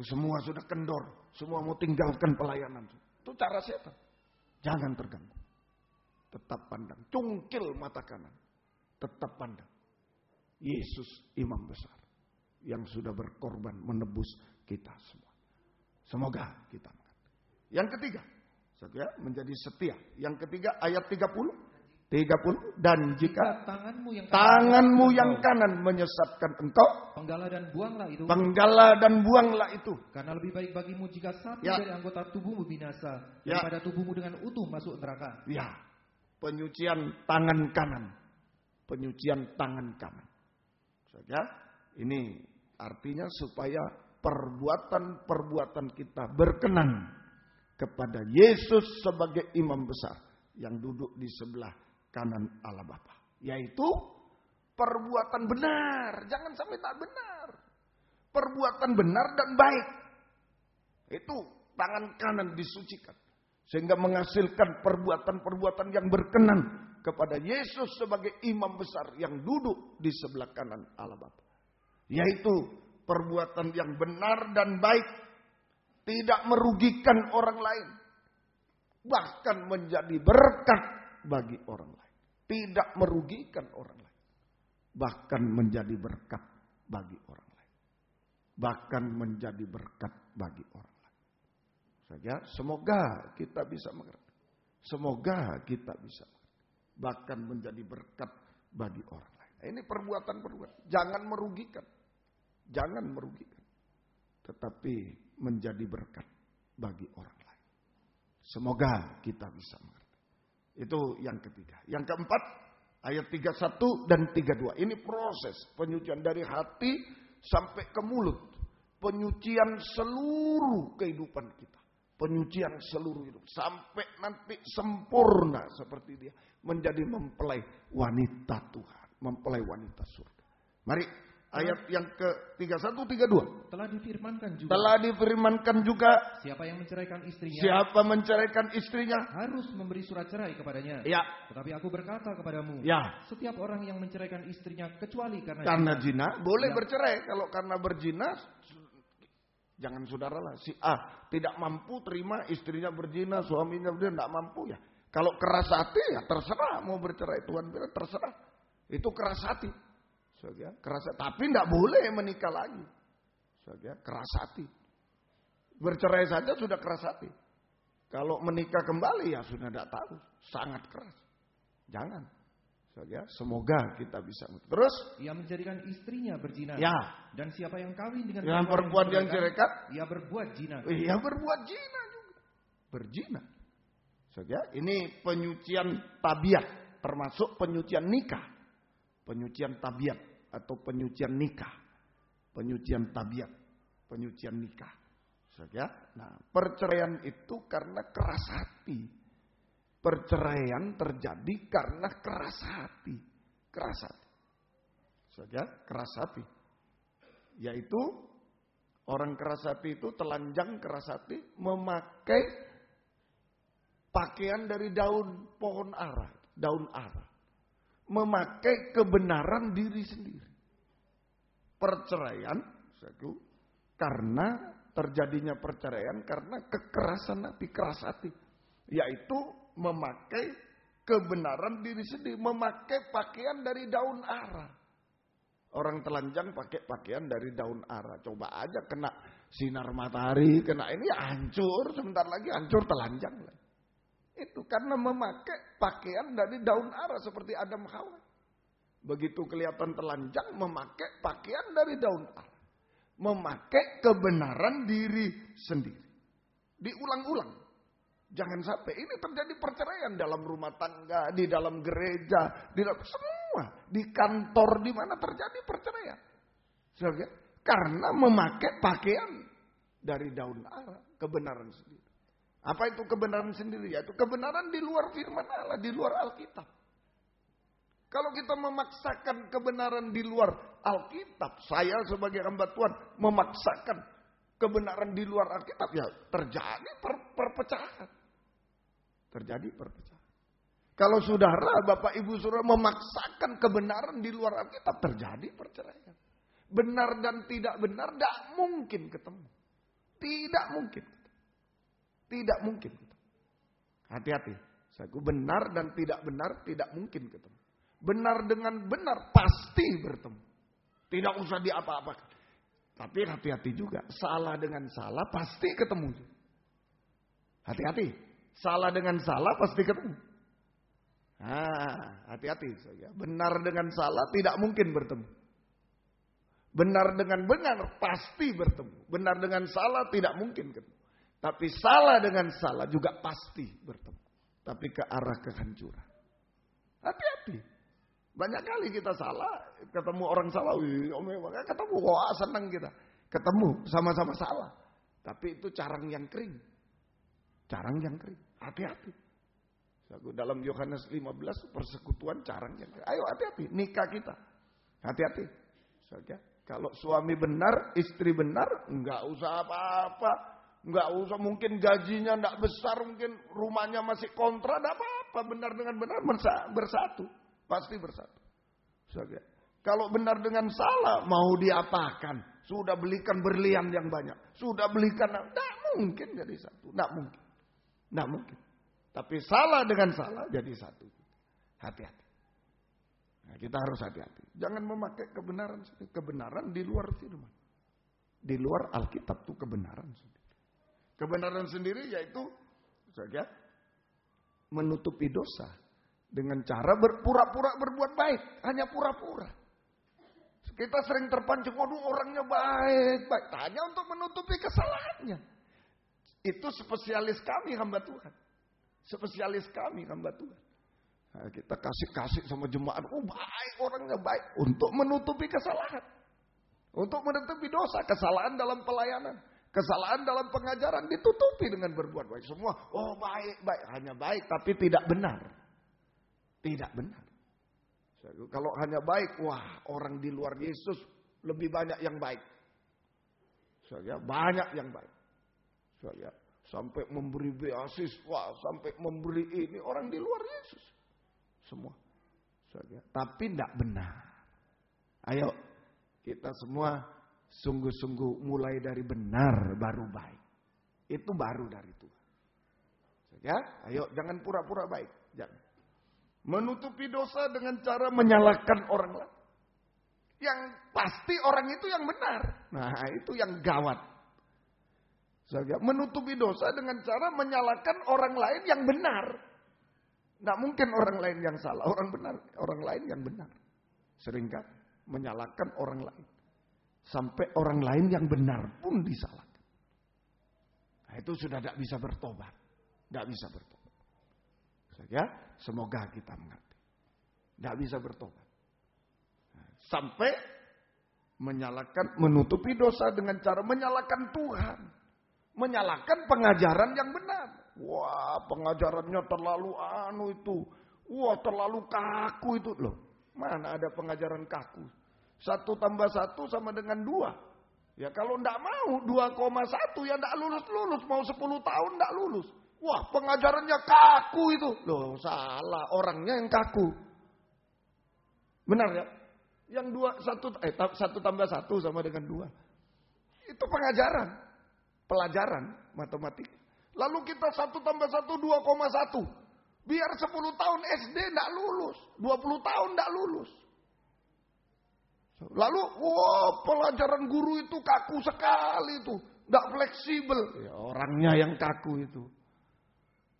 Semua sudah kendor. Semua mau tinggalkan pelayanan. Itu cara setan. Jangan terganggu. Tetap pandang. Cungkil mata kanan. Tetap pandang. Yesus imam besar. Yang sudah berkorban menebus kita semua. Semoga kita mengerti. Yang ketiga. Menjadi setia. Yang ketiga ayat 30. Dan jika tanganmu yang kanan menyesatkan engkau, penggala dan buanglah itu. Karena lebih baik bagimu jika satu dari anggota tubuhmu binasa daripada tubuhmu dengan utuh masuk neraka. Ya, penyucian tangan kanan. Penyucian tangan kanan. Ini artinya supaya perbuatan-perbuatan kita berkenan kepada Yesus sebagai imam besar yang duduk di sebelah kanan Allah Bapa. Yaitu perbuatan benar. Jangan sampai tak benar. Perbuatan benar dan baik. Itu tangan kanan disucikan. Sehingga menghasilkan perbuatan-perbuatan yang berkenan kepada Yesus sebagai imam besar yang duduk di sebelah kanan Allah Bapa. Yaitu perbuatan yang benar dan baik. Tidak merugikan orang lain. Bahkan menjadi berkat bagi orang lain. Tidak merugikan orang lain. Bahkan menjadi berkat bagi orang lain. Bahkan menjadi berkat bagi orang lain. Semoga kita bisa mengerti. Semoga kita bisa mengerti. Bahkan menjadi berkat bagi orang lain. Ini perbuatan-perbuatan. Jangan merugikan. Jangan merugikan. Tetapi menjadi berkat bagi orang lain. Semoga kita bisa mengerti. Itu yang ketiga. Yang keempat, ayat 31 dan 32. Ini proses penyucian dari hati sampai ke mulut. Penyucian seluruh kehidupan kita. Penyucian seluruh hidup. Sampai nanti sempurna seperti dia. Menjadi mempelai wanita Tuhan. Mempelai wanita surga. Mari. Ayat yang ke-31, 32. Telah difirmankan juga. Siapa yang menceraikan istrinya. Harus memberi surat cerai kepadanya. Ya. Tetapi aku berkata kepadamu. Ya. Setiap orang yang menceraikan istrinya kecuali karena zina. Boleh bercerai. Kalau karena berzina. Jangan saudaralah. Si A tidak mampu terima istrinya berzina. Suaminya berzina. Tidak mampu ya. Kalau keras hati ya terserah. Mau bercerai. Tuhan bilang terserah. Itu keras hati. Keras, tapi tidak boleh menikah lagi. Keras hati. Bercerai saja sudah keras hati. Kalau menikah kembali ya sudah tidak tahu. Sangat keras. Jangan. Semoga kita bisa. Terus. Ia menjadikan istrinya berzina. Ya. Dan siapa yang kawin dengan perempuan yang ceraikan. Ia berbuat zina. Ia berbuat zina juga. Berzina. Ini penyucian tabiat. Termasuk penyucian nikah. Penyucian tabiat atau penyucian nikah. Penyucian tabiat. Penyucian nikah. Nah, perceraian itu karena keras hati. Perceraian terjadi karena keras hati. Keras hati. Saja keras hati. Yaitu orang keras hati itu telanjang keras hati memakai pakaian dari daun pohon ara, daun ara. Memakai kebenaran diri sendiri. Perceraian satu karena terjadinya perceraian karena kekerasan hati, keras hati. Yaitu memakai kebenaran diri sendiri, memakai pakaian dari daun ara. Orang telanjang pakai pakaian dari daun ara. Coba aja kena sinar matahari, kena ini hancur, sebentar lagi hancur telanjang. Itu karena memakai pakaian dari daun ara seperti Adam Hawa. Begitu kelihatan telanjang memakai pakaian dari daun ara. Memakai kebenaran diri sendiri. Diulang-ulang. Jangan sampai ini terjadi perceraian dalam rumah tangga, di dalam gereja, di dalam semua, di kantor, di mana terjadi perceraian. Karena memakai pakaian dari daun ara, kebenaran sendiri. Apa itu kebenaran sendiri? Yaitu kebenaran di luar firman Allah, di luar Alkitab. Kalau kita memaksakan kebenaran di luar Alkitab, saya sebagai hamba Tuhan memaksakan kebenaran di luar Alkitab, ya terjadi perpecahan. Terjadi perpecahan. Kalau saudara, Bapak Ibu Saudara memaksakan kebenaran di luar Alkitab, terjadi perceraian. Benar dan tidak benar tidak mungkin ketemu. Tidak mungkin. Tidak mungkin ketemu. Hati-hati. Benar dan tidak benar tidak mungkin ketemu. Benar dengan benar pasti bertemu. Tidak usah diapa-apakan. Tapi hati-hati juga. Salah dengan salah pasti ketemu. Hati-hati. Salah dengan salah pasti ketemu. Hati-hati saja. Benar dengan salah tidak mungkin bertemu. Benar dengan benar pasti bertemu. Benar dengan salah tidak mungkin ketemu. Tapi salah dengan salah juga pasti bertemu. Tapi ke arah kehancuran. Hati-hati. Banyak kali kita salah, ketemu orang salah, ketemu, wah senang kita. Ketemu sama-sama salah. Tapi itu carang yang kering. Carang yang kering. Hati-hati. Dalam Yohanes 15 persekutuan carang yang kering. Ayo hati-hati. Nikah kita. Hati-hati. Kalau suami benar, istri benar, enggak usah apa-apa. Enggak usah, mungkin gajinya enggak besar, mungkin rumahnya masih kontra, enggak apa-apa. Benar dengan benar bersatu. Pasti bersatu. Kalau benar dengan salah, mau diapakan? Sudah belikan berlian yang banyak. Sudah belikan, enggak mungkin jadi satu. Enggak mungkin. Enggak mungkin. Tapi salah dengan salah jadi satu. Hati-hati. Nah, kita harus hati-hati. Jangan memakai kebenaran. Kebenaran di luar firman. Di luar Alkitab itu kebenaran sendiri. Kebenaran sendiri yaitu menutupi dosa. Dengan cara berpura-pura berbuat baik. Hanya pura-pura. Kita sering terpancing. Waduh orangnya baik. Hanya untuk menutupi kesalahannya. Itu spesialis kami hamba Tuhan. Spesialis kami hamba Tuhan. Nah, kita kasih sama jemaat. Oh baik, orangnya baik. Untuk menutupi kesalahan. Untuk menutupi dosa. Kesalahan dalam pelayanan. Kesalahan dalam pengajaran. Ditutupi dengan berbuat baik. Semua, oh baik. Hanya baik tapi tidak benar. Tidak benar. Kalau hanya baik, wah orang di luar Yesus lebih banyak yang baik. Banyak yang baik. Sampai memberi beasiswa, sampai memberi ini orang di luar Yesus. Semua. Tapi tidak benar. Ayo kita semua sungguh-sungguh mulai dari benar baru baik. Itu baru dari Tuhan. Ayo jangan pura-pura baik. Jangan. Menutupi dosa dengan cara menyalahkan orang lain. Yang pasti orang itu yang benar. Nah itu yang gawat. Menutupi dosa dengan cara menyalahkan orang lain yang benar. Tidak mungkin orang lain yang salah. Orang lain yang benar. Seringkali menyalahkan orang lain. Sampai orang lain yang benar pun disalahkan. Nah itu sudah tidak bisa bertobat. Tidak bisa bertobat. Semoga kita mengerti. Tidak bisa bertobat. Sampai menutupi dosa dengan cara menyalahkan Tuhan. Menyalahkan pengajaran yang benar. Wah, pengajarannya terlalu terlalu kaku itu loh. Mana ada pengajaran kaku? 1 tambah 1 sama dengan 2. Ya kalau enggak mau 2,1 ya enggak lulus. Mau 10 tahun enggak lulus. Wah, pengajarannya kaku itu. Loh, salah. Orangnya yang kaku. Benar ya? Yang 1 tambah 1 sama dengan 2. Itu pengajaran. Pelajaran matematika. Lalu kita 1 tambah 1 2,1. Biar 10 tahun SD enggak lulus. 20 tahun enggak lulus. Lalu, pelajaran guru itu kaku sekali itu. Enggak fleksibel. Ya, orangnya yang kaku itu.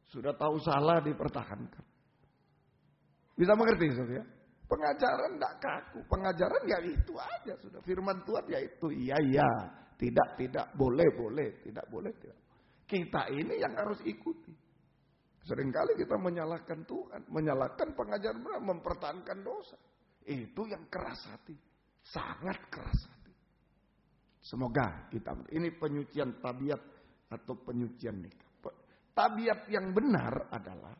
Sudah tahu salah dipertahankan. Bisa mengerti saudara? Pengajaran enggak kaku. Pengajaran ya itu aja sudah. Firman Tuhan ya itu. Iya. Tidak. Boleh. Tidak boleh. Tidak. Kita ini yang harus ikuti. Seringkali kita menyalahkan Tuhan. Menyalahkan pengajaran benar. Mempertahankan dosa. Itu yang keras hati. Sangat keras hati. Semoga kita. Ini penyucian tabiat atau penyucian nikah. Tabiat yang benar adalah.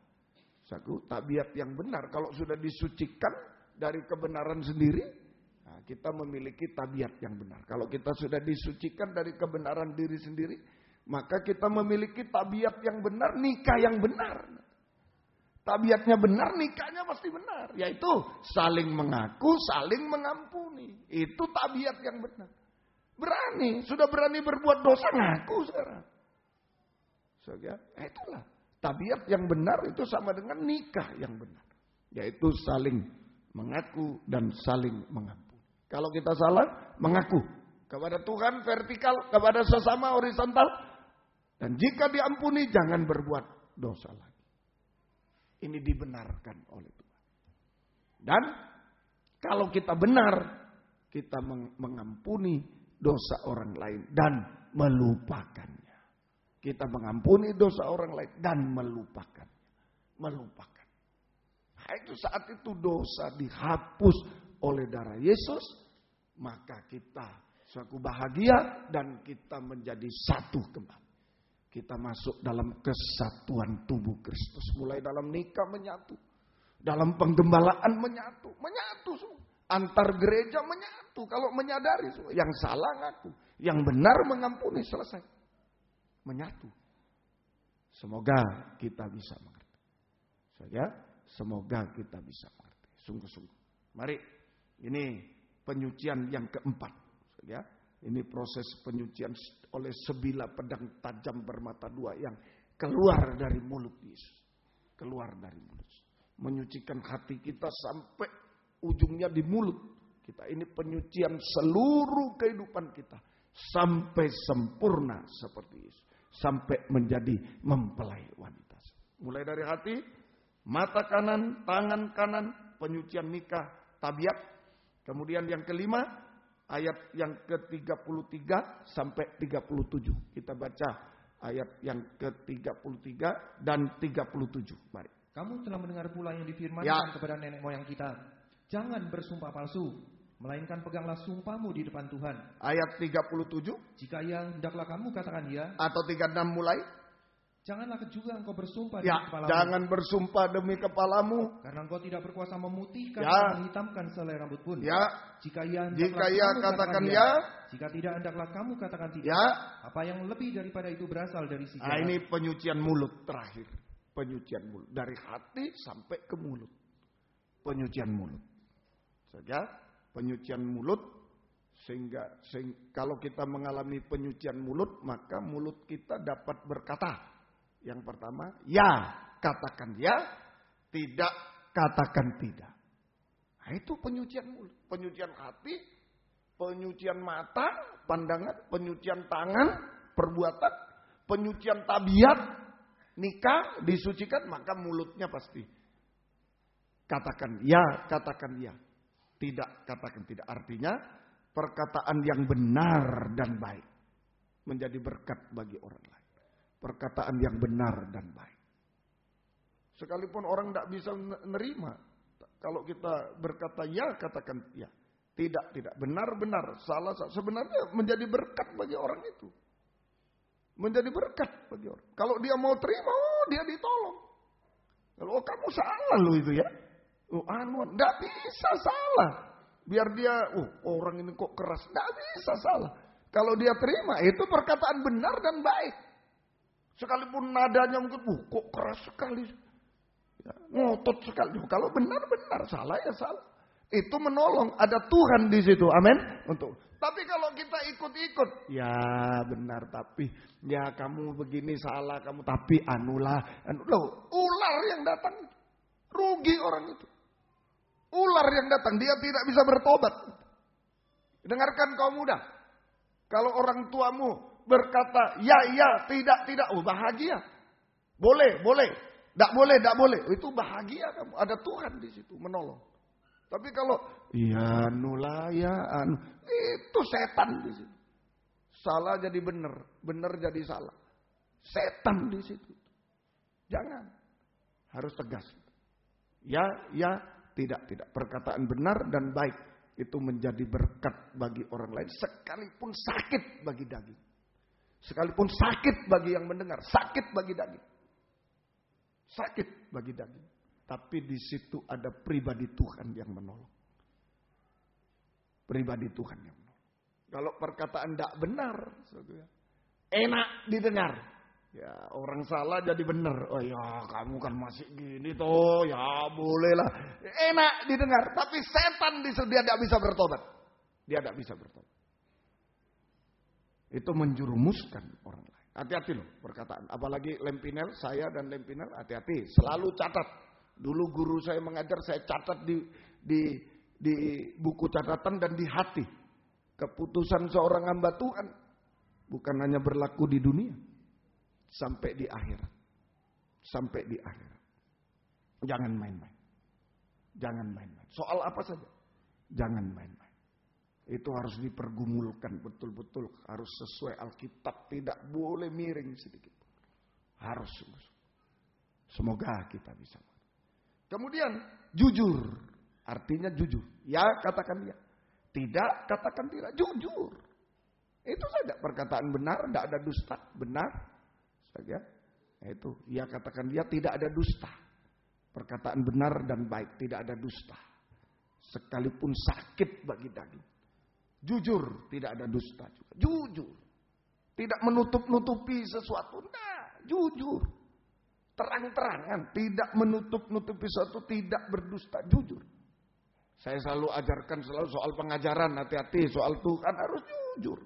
Tabiat yang benar. Kalau sudah disucikan dari kebenaran sendiri. Nah, kita memiliki tabiat yang benar. Kalau kita sudah disucikan dari kebenaran diri sendiri. Maka kita memiliki tabiat yang benar. Nikah yang benar. Tabiatnya benar, nikahnya pasti benar. Yaitu saling mengaku, saling mengampuni. Itu tabiat yang benar. Berani, sudah berani berbuat dosa, ngaku sekarang. Itulah. Tabiat yang benar itu sama dengan nikah yang benar. Yaitu saling mengaku dan saling mengampuni. Kalau kita salah, mengaku. Kepada Tuhan vertikal, kepada sesama horizontal. Dan jika diampuni, jangan berbuat dosa lagi. Ini dibenarkan oleh Tuhan. Dan kalau kita benar, kita mengampuni dosa orang lain dan melupakannya. Kita mengampuni dosa orang lain dan melupakannya. Melupakan. Nah, itu saat itu dosa dihapus oleh darah Yesus, maka kita suatu bahagia dan kita menjadi satu kembali. Kita masuk dalam kesatuan tubuh Kristus. Mulai dalam nikah menyatu. Dalam penggembalaan menyatu. Menyatu semua. Antar gereja menyatu. Kalau menyadari semua. Yang salah ngaku. Yang benar mengampuni. Selesai. Menyatu. Semoga kita bisa mengerti. Semoga kita bisa mengerti. Sungguh-sungguh. Mari. Ini penyucian yang keempat. Ini proses penyucian oleh sebilah pedang tajam bermata dua yang keluar dari mulut Yesus. Keluar dari mulut. Menyucikan hati kita sampai ujungnya di mulut kita. Ini penyucian seluruh kehidupan kita. Sampai sempurna seperti Yesus. Sampai menjadi mempelai wanita. Mulai dari hati, mata kanan, tangan kanan, penyucian nikah, tabiat. Kemudian yang kelima, ayat yang ke-33 sampai 37. Kita baca ayat yang ke-33 dan 37. Mari. Kamu telah mendengar pula yang difirmankan kepada nenek moyang kita. Jangan bersumpah palsu, melainkan peganglah sumpahmu di depan Tuhan. Ayat 37. Jika ya, hendaklah kamu katakan ya. Atau 36 mulai. Janganlah juga engkau bersumpah demi kepalamu. Jangan bersumpah demi kepalamu. Karena engkau tidak berkuasa memutihkan dan menghitamkan selai rambut pun. Jika ya, katakan ya. Jika tidak, hendaklah kamu katakan tidak. Apa yang lebih daripada itu berasal dari si jahat. Ini penyucian mulut terakhir. Penyucian mulut. Dari hati sampai ke mulut. Penyucian mulut. Penyucian mulut. Sehingga kalau kita mengalami penyucian mulut, maka mulut kita dapat berkata. Yang pertama, ya, katakan ya, tidak, katakan tidak. Nah, itu penyucian mulut, penyucian hati, penyucian mata, pandangan, penyucian tangan, perbuatan, penyucian tabiat, nikah, disucikan, maka mulutnya pasti. Katakan ya, tidak, katakan tidak. Artinya, perkataan yang benar dan baik menjadi berkat bagi orang lain. Perkataan yang benar dan baik. Sekalipun orang tidak bisa menerima. Kalau kita berkata ya, katakan ya. Tidak. Benar. Salah. Sebenarnya menjadi berkat bagi orang itu. Menjadi berkat bagi orang. Kalau dia mau terima, dia ditolong. Kalau kamu salah lo itu ya. Enggak bisa salah. Biar dia, orang ini kok keras. Enggak bisa salah. Kalau dia terima, itu perkataan benar dan baik. Sekalipun nadanya mungkin, kok keras sekali. Ya, ngotot sekali. Kalau benar-benar, salah ya salah. Itu menolong. Ada Tuhan di situ. Amin. Tapi kalau kita ikut-ikut, ya benar tapi ya kamu begini salah kamu tapi anulah. Loh, ular yang datang rugi orang itu. Ular yang datang dia tidak bisa bertobat. Dengarkan kaum muda. Kalau orang tuamu berkata ya tidak, bahagia. Boleh. Tidak boleh. Itu bahagia kamu. Ada Tuhan di situ menolong. Tapi kalau itu setan di situ. Salah jadi benar jadi salah. Setan di situ. Jangan. Harus tegas. Ya, tidak. Perkataan benar dan baik itu menjadi berkat bagi orang lain sekalipun sakit bagi daging. Sekalipun sakit bagi yang mendengar, sakit bagi daging. Sakit bagi daging. Tapi di situ ada pribadi Tuhan yang menolong. Pribadi Tuhan yang menolong. Kalau perkataan tidak benar, enak didengar. Ya orang salah jadi benar. Oh ya kamu kan masih gini toh, ya bolehlah. Enak didengar. Tapi setan di situ dia tidak bisa bertobat. Dia tidak bisa bertobat. Itu menjurumuskan orang lain. Hati-hati loh perkataan. Apalagi Lempinel, saya dan Lempinel hati-hati. Selalu catat. Dulu guru saya mengajar, saya catat di buku catatan dan di hati. Keputusan seorang hamba Tuhan bukan hanya berlaku di dunia, sampai di akhirat. Sampai di akhirat. Jangan main-main. Jangan main-main. Soal apa saja. Jangan main-main. Itu harus dipergumulkan betul-betul. Harus sesuai Alkitab. Tidak boleh miring sedikit. Harus. Semoga kita bisa. Kemudian jujur, artinya jujur. Ya katakan ya. Tidak katakan tidak, jujur. Itu saja perkataan benar, tidak ada dusta. Benar saja. Itu ya katakan ya tidak ada dusta. Perkataan benar dan baik, tidak ada dusta. Sekalipun sakit bagi daging. Jujur, tidak ada dusta juga. Jujur. Tidak menutup-nutupi sesuatu. Nah, jujur. Terang-terangan, tidak menutup-nutupi sesuatu, tidak berdusta, jujur. Saya selalu ajarkan soal pengajaran, hati-hati soal Tuhan harus jujur.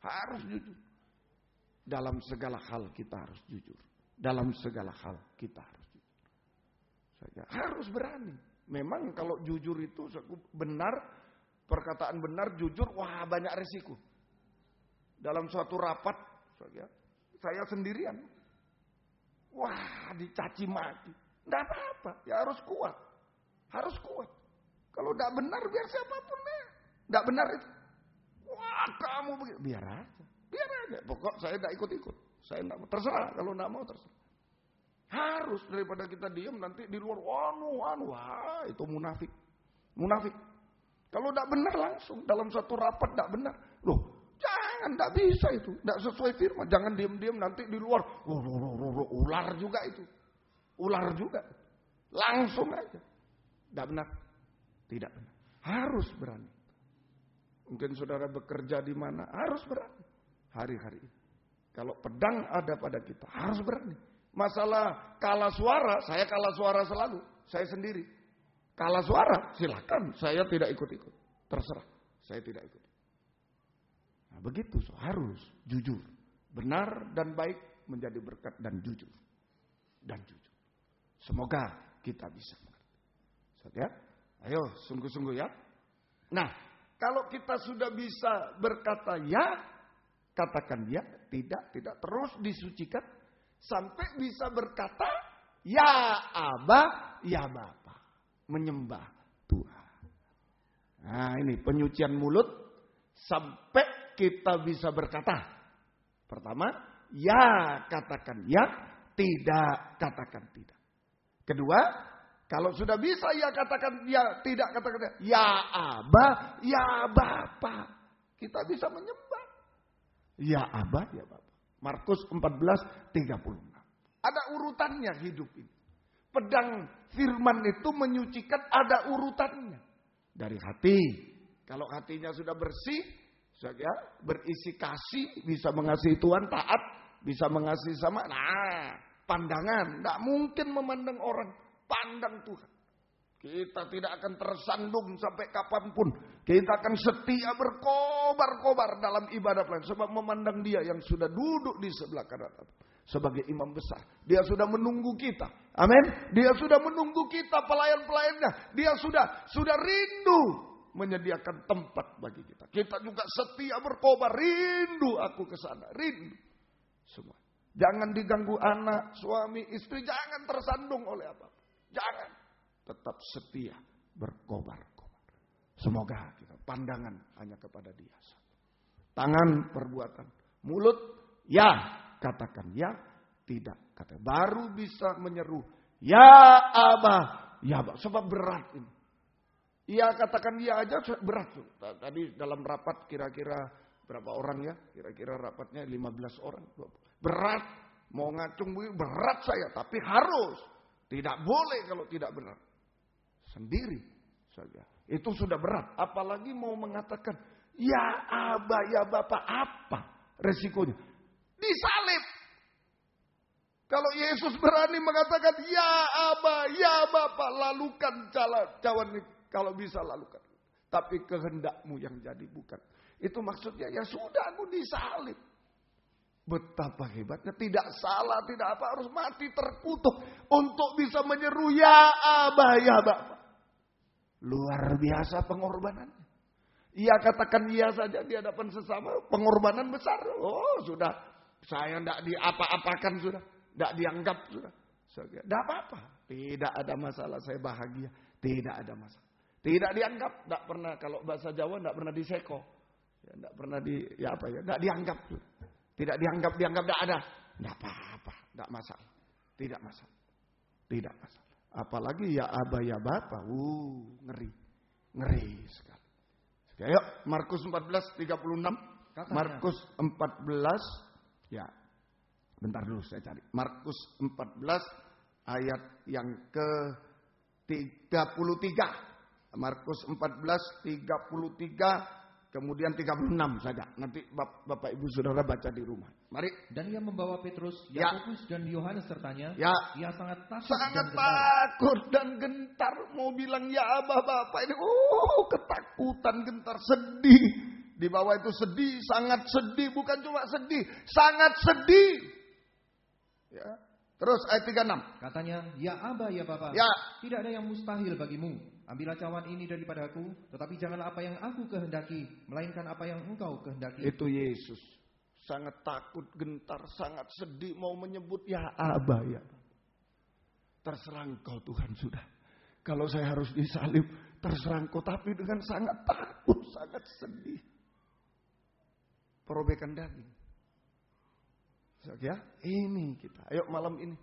Harus jujur. Dalam segala hal kita harus jujur. Dalam segala hal kita harus jujur. Harus berani. Memang kalau jujur itu benar, perkataan benar, jujur, wah banyak resiko. Dalam suatu rapat, saya sendirian. Wah, dicaci maki. Tidak apa-apa, ya harus kuat. Harus kuat. Kalau tidak benar, biar siapapun deh. Tidak benar itu. Wah, kamu begitu. Biar aja. Pokok saya tidak ikut-ikut. Saya tidak mau. Terserah, kalau tidak mau terserah. Harus daripada kita diam nanti di luar. Wah, itu munafik. Munafik. Kalau tidak benar langsung. Dalam satu rapat tidak benar. Loh. Jangan, tidak bisa itu. Tidak sesuai firman. Jangan diam-diam nanti di luar. Ular juga itu. Ular juga. Langsung aja. Tidak benar. Tidak benar. Harus berani. Mungkin saudara bekerja di mana. Harus berani. Hari-hari ini. Kalau pedang ada pada kita. Harus berani. Masalah kalah suara. Saya kalah suara selalu. Saya sendiri. Kalah suara. Silakan. Saya tidak ikut-ikut. Terserah. Saya tidak ikut. Nah, begitu harus jujur. Benar dan baik menjadi berkat dan jujur. Dan jujur. Semoga kita bisa mengerti. Ya? Ayo sungguh-sungguh ya. Nah, kalau kita sudah bisa berkata ya, katakan ya, tidak, terus disucikan sampai bisa berkata ya Aba, ya Bapa. Menyembah Tuhan. Nah, ini penyucian mulut sampai kita bisa berkata. Pertama, ya katakan ya, tidak katakan tidak. Kedua, kalau sudah bisa ya katakan ya, tidak katakan ya Aba, ya Bapa. Kita bisa menyembah. Ya Aba, ya Bapa. Markus 14:36. Ada urutannya hidup ini. Pedang firman itu menyucikan, ada urutannya. Dari hati. Kalau hatinya sudah bersih, berisi kasih, bisa mengasihi Tuhan, taat, bisa mengasihi sama. Nah, pandangan. Tidak mungkin memandang orang, pandang Tuhan. Kita tidak akan tersandung sampai kapanpun. Kita akan setia berkobar-kobar dalam ibadah pelayan. Sebab memandang Dia yang sudah duduk di sebelah kanan sebagai imam besar. Dia sudah menunggu kita. Amin. Dia sudah menunggu kita pelayan-pelayannya. Dia sudah rindu menyediakan tempat bagi kita. Kita juga setia berkobar. Rindu aku ke sana. Rindu. Semua. Jangan diganggu anak, suami, istri. Jangan tersandung oleh apa-apa. Jangan. Tetap setia berkobar-kobar. Semoga kita pandangan hanya kepada Dia. Tangan perbuatan. Mulut ya, katakan ya, tidak katakan. Baru bisa menyeru ya Abah, ya Abah. Sebab berat ini. Ya katakan ya aja berat. Tadi dalam rapat kira-kira berapa orang ya? Kira-kira rapatnya 15 orang. Berat. Mau ngacung berat saya. Tapi harus. Tidak boleh kalau tidak benar. Sendiri saja. Itu sudah berat. Apalagi mau mengatakan, ya Abah, ya Bapak, apa resikonya? Disalib. Kalau Yesus berani mengatakan, ya Abah, ya Bapak, lalukan cawan ini. Kalau bisa lalukan. Tapi kehendakmu yang jadi bukan. Itu maksudnya, ya sudah aku disalib. Betapa hebatnya, tidak salah, tidak apa, harus mati terkutuk. Untuk bisa menyeru, ya Abah, ya Bapak. Luar biasa pengorbanannya. Ia katakan iya saja di hadapan sesama. Pengorbanan besar. Oh sudah. Saya tidak diapa-apakan sudah. Tidak dianggap sudah. Tidak apa-apa. Tidak ada masalah. Saya bahagia. Tidak ada masalah. Tidak dianggap. Tidak pernah. Kalau bahasa Jawa tidak pernah diseko. Tidak pernah tidak dianggap. Tidak dianggap. Tidak ada. Tidak apa-apa. Tidak masalah. Tidak masalah. Tidak masalah. Apalagi ya Abah ya Bapak. Ngeri. Ngeri sekali. Ayo Markus 14:36. Katanya. Markus 14. Ya. Bentar dulu saya cari. Markus 14 ayat yang ke-33. Markus 14:33. Kemudian 36 saja. Nanti Bapak Ibu Saudara baca di rumah. Mari. Dan ia membawa Petrus, Yakobus dan Yohanes sertanya. Ya. Ia sangat takut dan gentar. Mau bilang ya Abah Bapak ini. Ketakutan, gentar, sedih. Di bawah itu sedih, sangat sedih. Bukan cuma sedih, sangat sedih. Ya. Terus ayat 36. Katanya, ya Abah ya Bapak. Ya. Tidak ada yang mustahil bagimu. Ambillah cawan ini daripada aku, tetapi janganlah apa yang aku kehendaki, melainkan apa yang engkau kehendaki. Itu Yesus. Sangat takut, gentar, sangat sedih, mau menyebut ya Abah ya. Terserah engkau Tuhan sudah. Kalau saya harus disalib, terserah engkau, tapi dengan sangat takut, sangat sedih. Perobekan daging. Ya, ini kita. Ayo malam ini,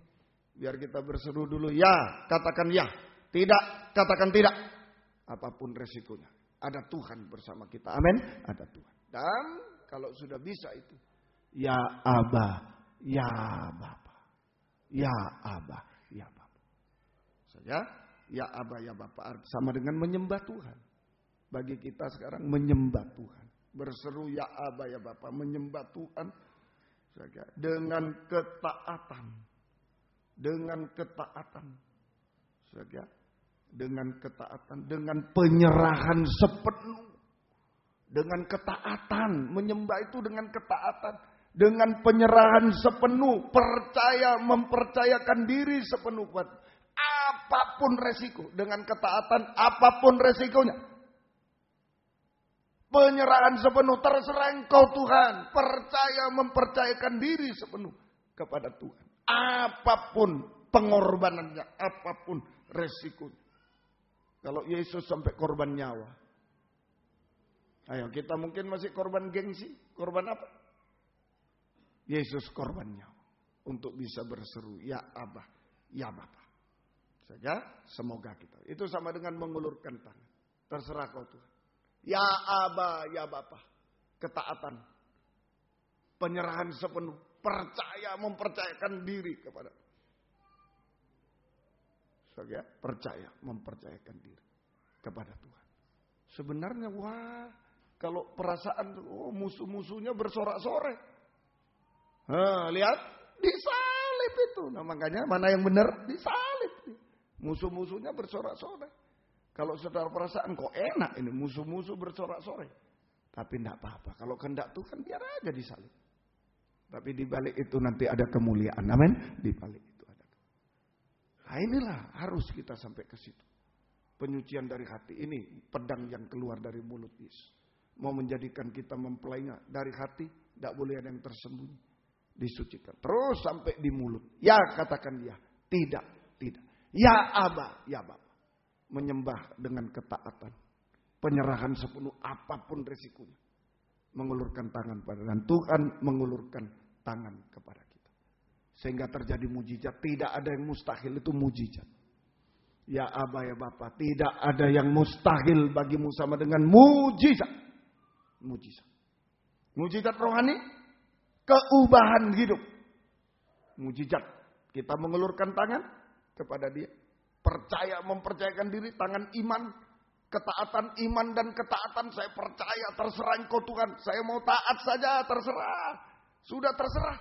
biar kita berseru dulu. Ya, katakan ya. Tidak, katakan tidak. Apapun resikonya. Ada Tuhan bersama kita. Amin. Ada Tuhan. Dan kalau sudah bisa itu. Ya Abah, ya Bapak. Ya Abah, ya Bapak. Saja, ya Abah, ya Bapak. Sama dengan menyembah Tuhan. Bagi kita sekarang menyembah Tuhan. Berseru ya Abah, ya Bapak. Menyembah Tuhan. Saja, dengan ketaatan. Dengan ketaatan. Saja. Dengan ketaatan, dengan penyerahan sepenuh. Dengan ketaatan, menyembah itu dengan ketaatan. Dengan penyerahan sepenuh, mempercayakan diri sepenuh. Apapun resiko, dengan ketaatan, apapun resikonya. Penyerahan sepenuh, terserah engkau Tuhan. Mempercayakan diri sepenuh kepada Tuhan. Apapun pengorbanannya, apapun resikonya. Kalau Yesus sampai korban nyawa. Ayo kita mungkin masih korban gengsi. Korban apa? Yesus korban nyawa. Untuk bisa berseru. Ya Abah. Ya Bapak. Saja semoga kita. Itu sama dengan mengulurkan tangan. Terserah kau Tuhan. Ya Abah. Ya Bapak. Ketaatan. Penyerahan sepenuh. Mempercayakan diri kepada Saudara, percaya, mempercayakan diri kepada Tuhan. Sebenarnya kalau perasaan musuh-musuhnya bersorak-sorai. Lihat, disalib itu. Nah, makanya mana yang benar? Disalib. Musuh-musuhnya bersorak-sorai. Kalau saudara perasaan kok enak ini musuh-musuh bersorak-sorai. Tapi tidak apa-apa. Kalau kehendak Tuhan biar aja disalib. Tapi di balik itu nanti ada kemuliaan. Amin. Di balik itu ada. Nah, inilah harus kita sampai ke situ. Penyucian dari hati ini pedang yang keluar dari mulut Yesus. Mau menjadikan kita mempelainya dari hati, tidak boleh ada yang tersembunyi. Disucikan terus sampai di mulut. Ya, katakan dia, tidak. Ya Aba, ya Bapa. Menyembah dengan ketaatan. Penyerahan sepenuh apapun resikonya. Mengulurkan tangan pada dan Tuhan mengulurkan tangan kepada kita. Sehingga terjadi mujizat. Tidak ada yang mustahil, itu mujizat. Ya Aba, ya Bapa, tidak ada yang mustahil bagimu sama dengan mujizat. Mujizat rohani, keubahan hidup. Mujizat, kita mengulurkan tangan kepada dia. Percaya, mempercayakan diri, tangan iman, ketaatan, iman dan ketaatan. Saya percaya, terserah Engkau Tuhan. Saya mau taat saja, terserah. Sudah terserah.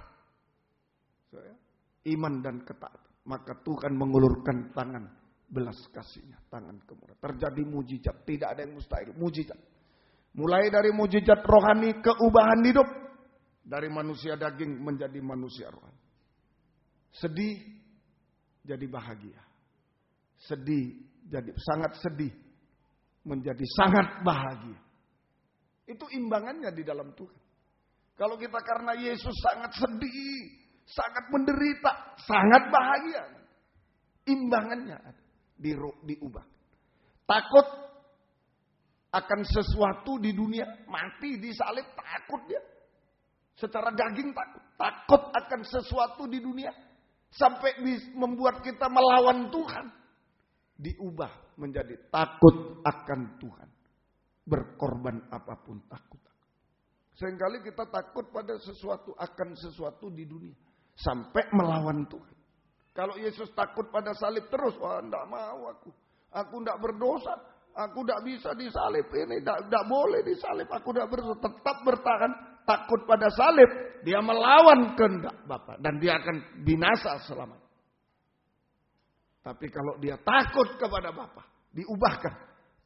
Iman dan ketaatan. Maka Tuhan mengulurkan tangan belas kasihnya, tangan kemurahan. Terjadi mujizat, tidak ada yang mustahil. Mujizat. Mulai dari mujizat rohani, keubahan hidup. Dari manusia daging menjadi manusia rohani. Sedih, jadi bahagia. Sedih, jadi sangat sedih. Menjadi sangat bahagia. Itu imbangannya di dalam Tuhan. Kalau kita karena Yesus sangat sedih, sangat menderita, sangat bahagia. Imbangannya ada. Diubah. Takut akan sesuatu di dunia, mati disalib, takut dia. Secara daging takut akan sesuatu di dunia. Sampai membuat kita melawan Tuhan. Diubah menjadi takut akan Tuhan. Berkorban apapun takut. Seringkali kita takut pada sesuatu, akan sesuatu di dunia. Sampai melawan Tuhan. Kalau Yesus takut pada salib terus, enggak mau aku. Aku enggak berdosa. Aku enggak bisa disalib ini. Enggak boleh disalib. Aku enggak berdosa. Tetap bertahan. Takut pada salib. Dia melawan kehendak Bapa. Dan dia akan binasa selamanya. Tapi kalau dia takut kepada Bapa, diubahkan.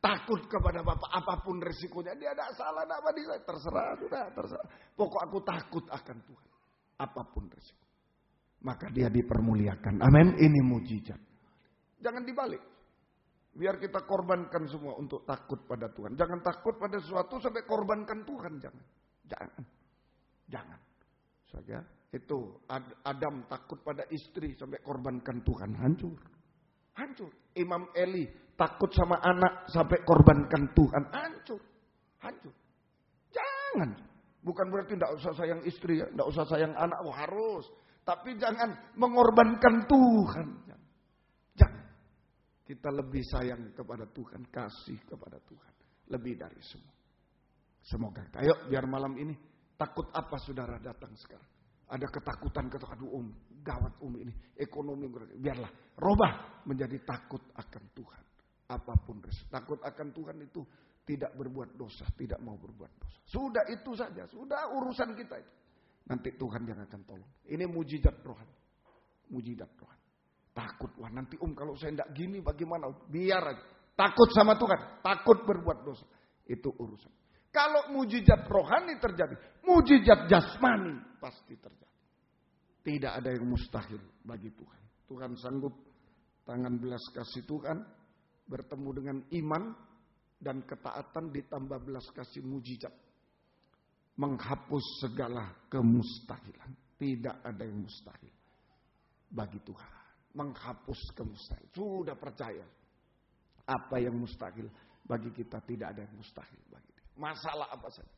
Takut kepada Bapa, apapun resikonya. Dia tidak salah, tidak apa dia. Terserah, sudah terserah. Pokok aku takut akan Tuhan. Apapun resiko. Maka dia dipermuliakan. Amin. Ini mujizat. Jangan dibalik. Biar kita korbankan semua untuk takut pada Tuhan. Jangan takut pada sesuatu sampai korbankan Tuhan. Jangan. Saja. Itu Adam takut pada istri sampai korbankan Tuhan. Hancur. Imam Eli takut sama anak sampai korbankan Tuhan. Hancur. Jangan. Bukan berarti tidak usah sayang istri ya. Tidak usah sayang anak. Harus. Tapi jangan mengorbankan Tuhan. Jangan. Kita lebih sayang kepada Tuhan. Kasih kepada Tuhan. Lebih dari semua. Semoga. Ayo biar malam ini. Takut apa saudara datang sekarang. Ada ketakutan, aduh gawat ini, ekonomi, biarlah robah menjadi takut akan Tuhan. Apapun resiko. Takut akan Tuhan itu tidak berbuat dosa, tidak mau berbuat dosa. Sudah itu saja, sudah urusan kita itu. Nanti Tuhan yang akan tolong. Ini mujizat rohani. Takut, nanti kalau saya tidak gini bagaimana? Biar aja. Takut sama Tuhan, takut berbuat dosa. Itu urusan. Kalau mujizat rohani terjadi, mujizat jasmani pasti terjadi. Tidak ada yang mustahil bagi Tuhan. Tuhan sanggup, tangan belas kasih Tuhan, bertemu dengan iman dan ketaatan ditambah belas kasih mujizat. Menghapus segala kemustahilan. Tidak ada yang mustahil bagi Tuhan. Menghapus kemustahilan. Sudah percaya. Apa yang mustahil bagi kita, tidak ada yang mustahil bagi dia. Masalah apa saja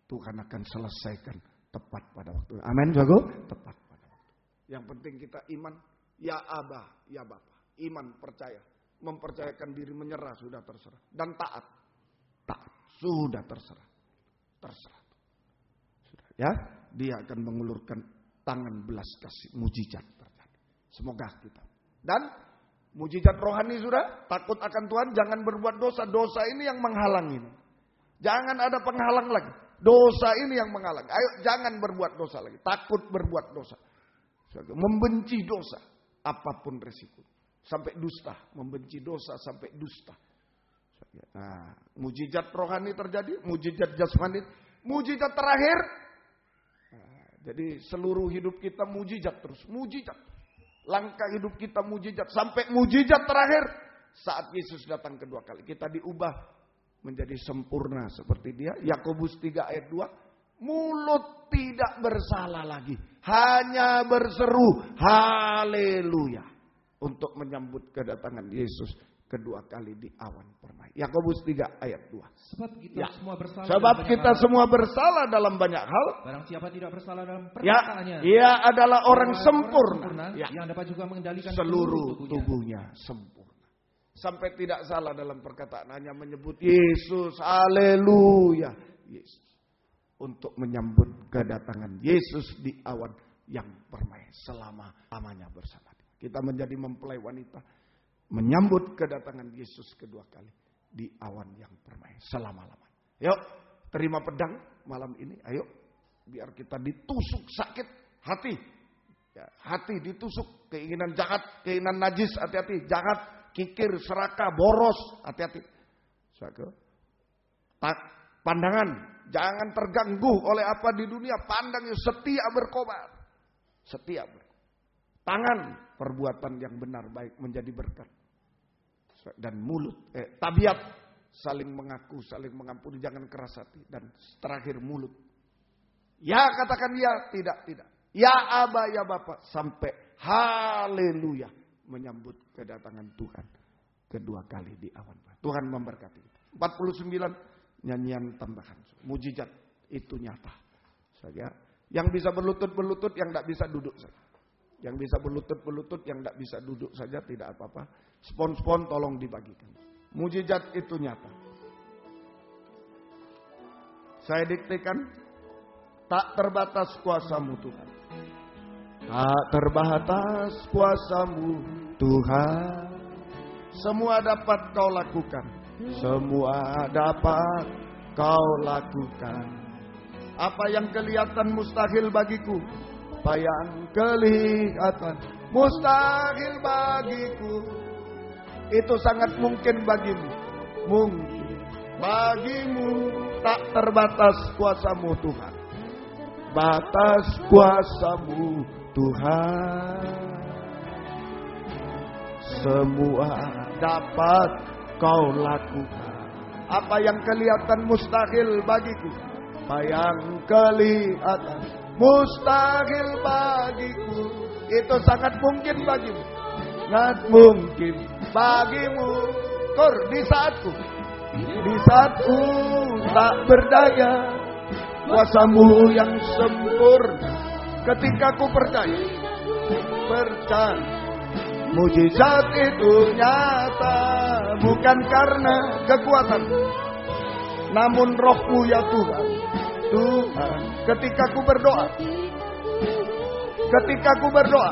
Tuhan akan selesaikan tepat pada waktu. Amin, jago? Tepat pada waktu. Yang penting kita iman. Ya Aba, ya Bapa. Iman, percaya. Mempercayakan diri, menyerah, sudah terserah. Dan taat. Sudah terserah. Sudah. Ya, dia akan mengulurkan tangan belas kasih. Mujizat terjadi. Semoga kita. Dan Mujizat rohani sudah, takut akan Tuhan, jangan berbuat dosa. Dosa ini yang menghalangi. Jangan ada penghalang lagi. Dosa ini yang menghalang. Ayo jangan berbuat dosa lagi. Takut berbuat dosa. Membenci dosa. Apapun resiko. Sampai dusta. Membenci dosa sampai dusta. Nah, mujizat rohani terjadi. Mujizat jasmani. Mujizat terakhir. Nah, jadi seluruh hidup kita mujizat terus. Mujizat. Langkah hidup kita mujizat. Sampai mujizat terakhir. Saat Yesus datang kedua kali. Kita diubah menjadi sempurna seperti dia. Yakobus 3 ayat 2. Mulut tidak bersalah lagi. Hanya berseru haleluya. Untuk menyambut kedatangan Yesus kedua kali di awan permai. Yakobus 3 ayat 2. Sebab kita semua bersalah dalam banyak hal. Barang siapa tidak bersalah dalam perkataannya. Ia adalah orang sempurna. Yang dapat juga mengendalikan seluruh tubuhnya sempurna. Sampai tidak salah dalam perkataan. Hanya menyebut Yesus. Haleluya. Yesus. Untuk menyambut kedatangan Yesus di awan yang permai. Selama-lamanya bersama dia. Kita menjadi mempelai wanita. Menyambut kedatangan Yesus kedua kali. Di awan yang permai. Selama-lamanya. Yuk. Terima pedang malam ini. Ayo. Biar kita ditusuk sakit hati. Ya, hati ditusuk. Keinginan jahat. Keinginan najis. Hati-hati. Jahat. Kikir, serakah, boros. Hati-hati. Pandangan. Jangan terganggu oleh apa di dunia. Pandang setia berkobar. Setia berkobar. Tangan. Perbuatan yang benar baik menjadi berkat. Dan mulut. Tabiat. Saling mengaku. Saling mengampuni. Jangan keras hati. Dan terakhir mulut. Ya katakan ya. Tidak. Ya Aba ya Bapa. Sampai haleluya. Menyambut kedatangan Tuhan. Kedua kali di awan. Tuhan memberkati. 49 nyanyian tambahan. Mujizat itu nyata. Saja. Yang bisa berlutut-berlutut, yang tidak bisa duduk saja. Yang bisa berlutut-berlutut, yang tidak bisa duduk saja, tidak apa-apa. Spon-spon tolong dibagikan. Mujizat itu nyata. Saya diktekan. Tak terbatas kuasa-Mu Tuhan. Tak terbatas kuasa-Mu Tuhan. Semua dapat Kau lakukan. Semua dapat Kau lakukan. Apa yang kelihatan mustahil bagiku. Apa yang kelihatan mustahil bagiku. Itu sangat mungkin bagimu. Mungkin bagimu. Tak terbatas kuasa-Mu Tuhan. Batas kuasa-Mu Tuhan. Semua dapat Kau lakukan. Apa yang kelihatan mustahil bagiku. Apa yang kelihatan mustahil bagiku. Itu sangat mungkin bagimu. Sangat mungkin bagimu. Kur di saatku. Di saatku tak berdaya. Kuasa-Mu yang sempurna. Ketika ku percaya. Mujizat itu nyata. Bukan karena kekuatan. Namun Roh-Mu ya Tuhan. Tuhan. Ketika ku berdoa. Ketika ku berdoa.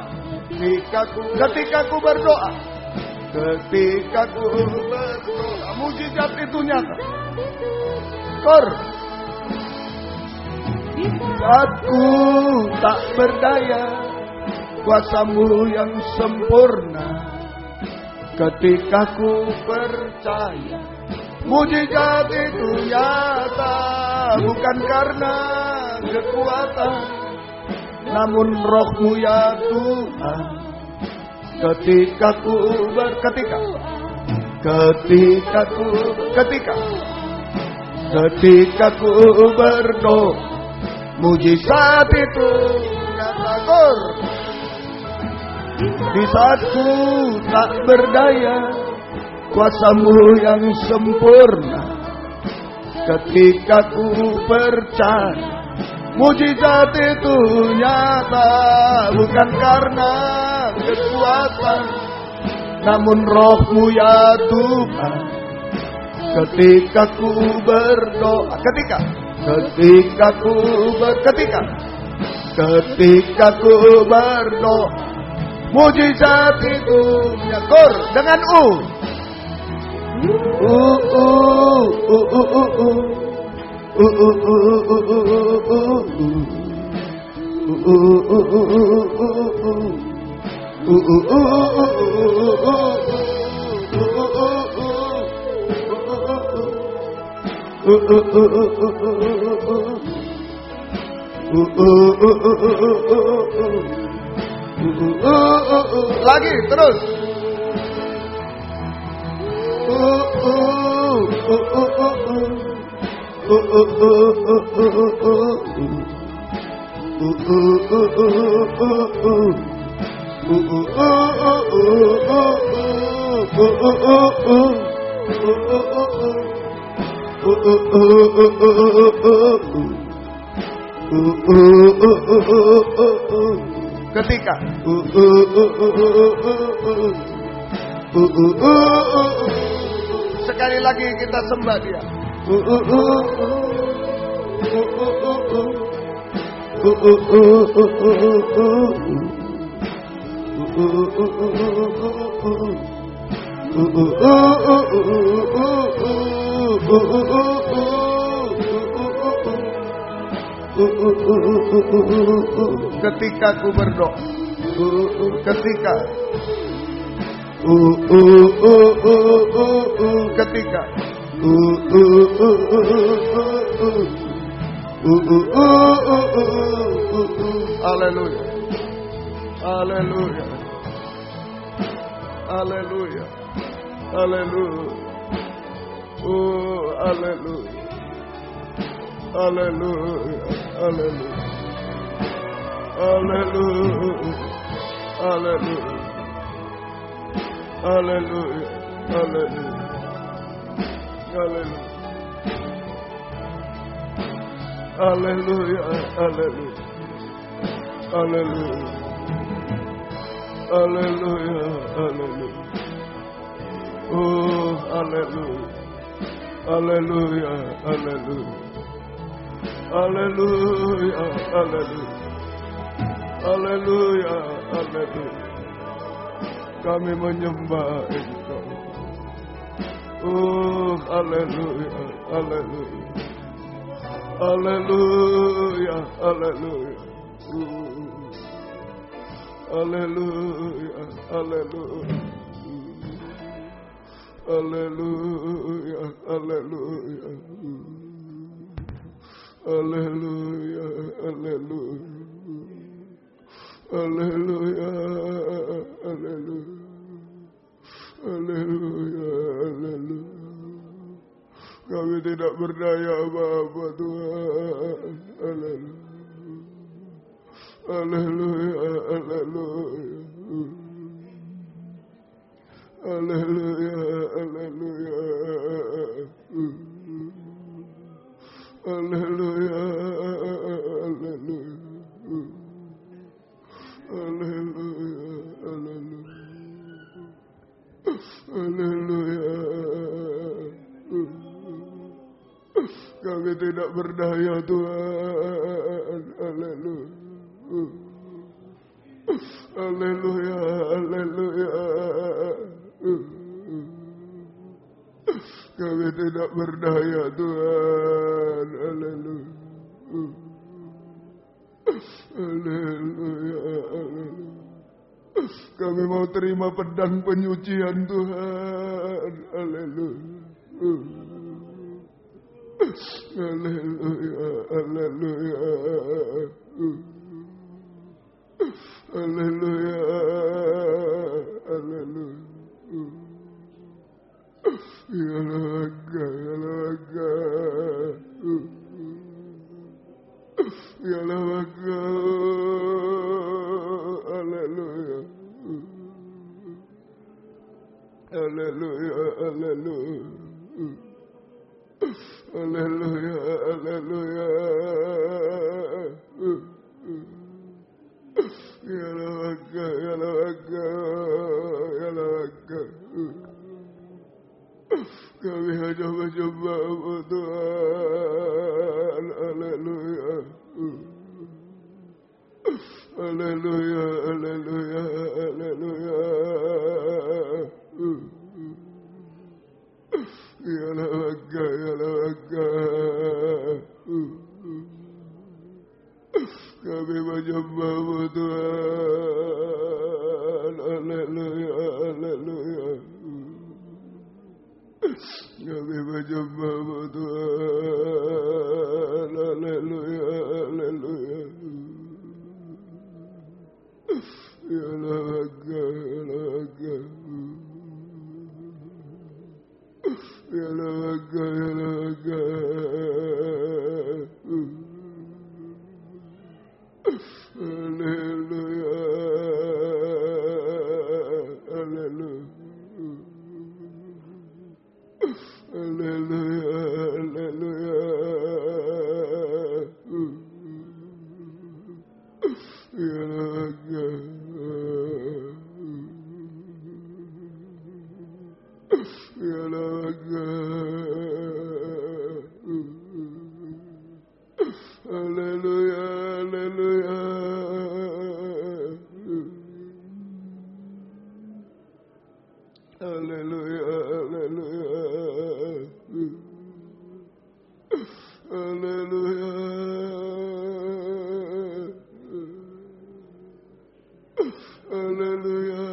Mujizat itu nyata. Kor. Saatku tak berdaya. Kuasa-Mu yang sempurna. Ketika ku percaya. Mujizat itu nyata. Bukan karena kekuatan. Namun Roh-Mu ya Tuhan. Ketika ku berdoa. Mujizat itu nyata. Kor. Di saatku tak berdaya. Kuasa-Mu yang sempurna. Ketika ku percaya. Mujizat itu nyata. Bukan karena kekuatan. Namun Roh-Mu ya Tuhan. Ketika ku berdoa. Ketika ku berdoa. Mujizat itu Kor dengan U. Lagi terus. Ketika sekali lagi kita sembah Dia. Ketika ku berdoa, ketika haleluya, haleluya, haleluya, haleluya, oh haleluya, haleluya, haleluya, haleluya, haleluya, haleluya, haleluya, haleluya. Haleluya, haleluya, haleluya, haleluya, haleluya, oh haleluya, haleluya, haleluya, haleluya, haleluya, haleluya, haleluya. Kami menyembah Engkau, oh haleluya, haleluya. Haleluya, haleluya, haleluya, haleluya, haleluya, haleluya, haleluya, haleluya, haleluya, haleluya, haleluya, haleluya. Kami tidak berdaya apa-apa Tuhan. Haleluya. Haleluya. Haleluya. Haleluya. Haleluya. Haleluya. Haleluya. Haleluya. Haleluya. Kami tidak berdaya Tuhan. Haleluya. Haleluya. Haleluya. Kami tidak berdaya Tuhan. Haleluya. Haleluya. Haleluya. Kami mau terima pedang penyucian Tuhan. Haleluya. Haleluya, haleluya, haleluya, haleluya. Ya laga, ya laga, ya laga, haleluya, haleluya, haleluya. Haleluya, haleluya. Ya laga, ya laga, ya laga. Kami hanya menyembah Tuhan. Haleluya. Haleluya, haleluya, haleluya. Kami menyembah-Mu Tuhan. Haleluya, haleluya. Kami menyembah-Mu Tuhan. Haleluya, haleluya. Ya laga, ya laga. Ya laga, ya laga. Haleluya, haleluya. Haleluya, haleluya. Ya laga. Ya laga. Haleluya, haleluya. Haleluya, haleluya. Haleluya. Haleluya.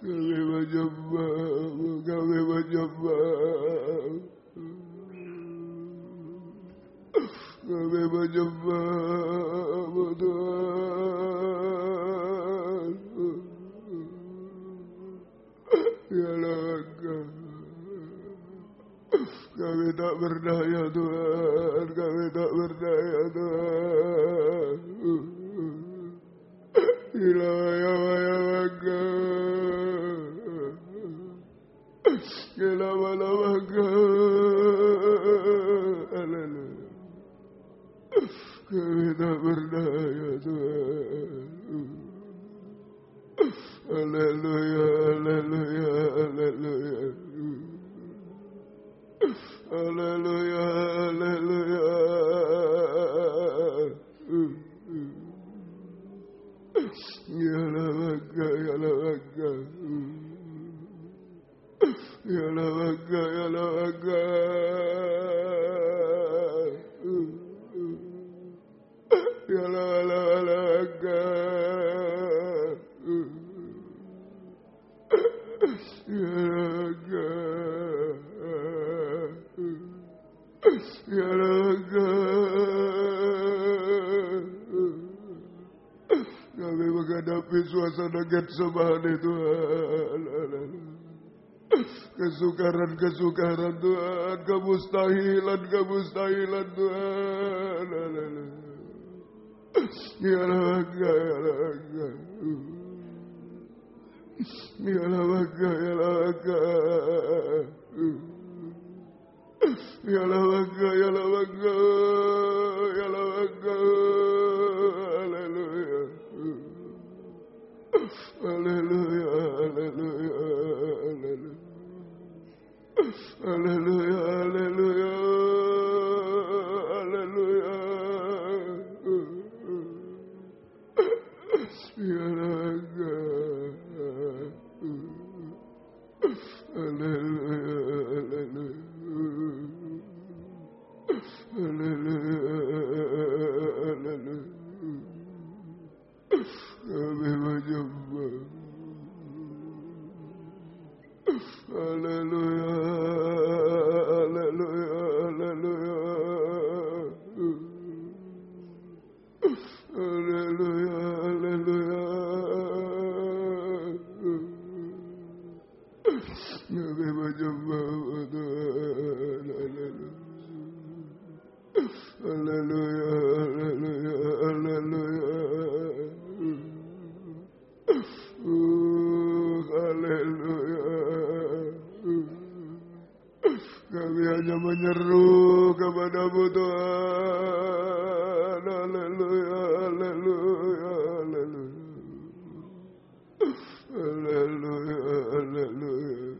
Kami menyembah-Mu, kami menyembah. Kami menyembah-Mu Tuhan. Ya laga. Kami tak berdaya Tuhan, kami tak berdaya Tuhan. Ilahaya laga. Ilahaya. Haleluya. Kami tak berdaya Tuhan. Haleluya, haleluya, haleluya. Haleluya, haleluya. Ya laga, ya laga. Ya laga, ya laga. Ya laga. Ya laga. Ya laga. Kami menghadapi suasana Getsemani Tuhan. Kesukaran Tuhan, kemustahilan Tuhan. Ya laga, ya laga. Ya laga, ya laga. Ya laga, ya laga. Ya laga. Haleluya. Haleluya, haleluya, haleluya. Haleluya, haleluya. Haleluya. Ya laga. Haleluya, haleluya. Haleluya, haleluya. Kami menyembah. Haleluya, haleluya, haleluya. Haleluya, haleluya. Kami menyembah Tuhan. Haleluya, haleluya, haleluya. Haleluya. Kami hanya menyeru kepada-Mu Tuhan. Haleluya, haleluya, haleluya. Haleluya, haleluya.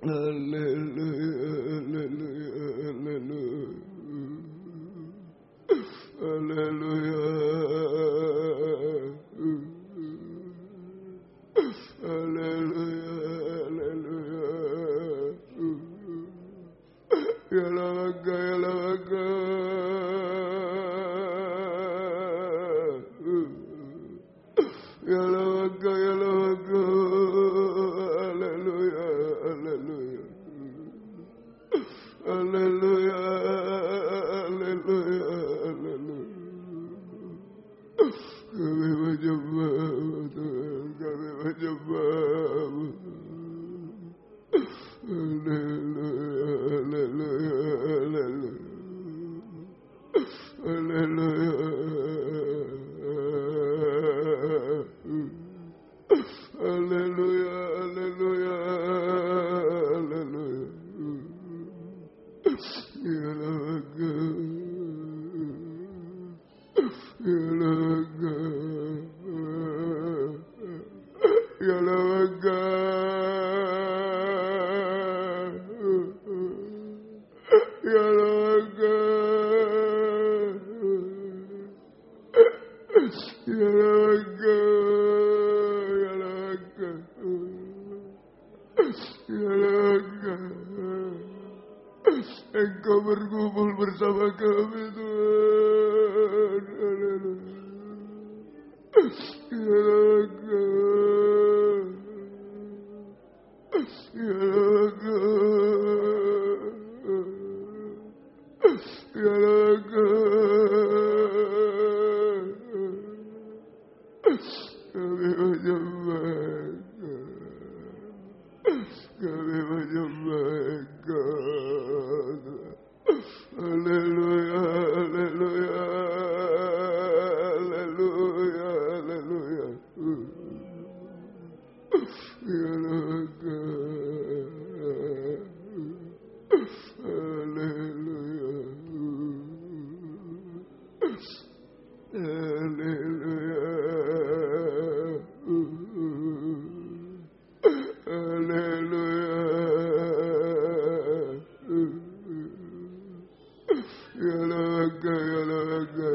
Haleluya, haleluya, haleluya. Haleluya. Kami menyembah Tuhan, kami menyembah. Haleluya, haleluya, haleluya, haleluya, haleluya, haleluya. Ya laga, ya laga, ya laga, ya laga, ya laga, ya laga, ya laga. Engkau berkumpul bersama kami Tuhan. Haleluya. Ya laga, ya laga, ya laga. Kami menyembah Engkau, kami menyembah Engkau. Haleluya, haleluya, haleluya, haleluya. Ya laga, haleluya, haleluya, ya laga, ya laga,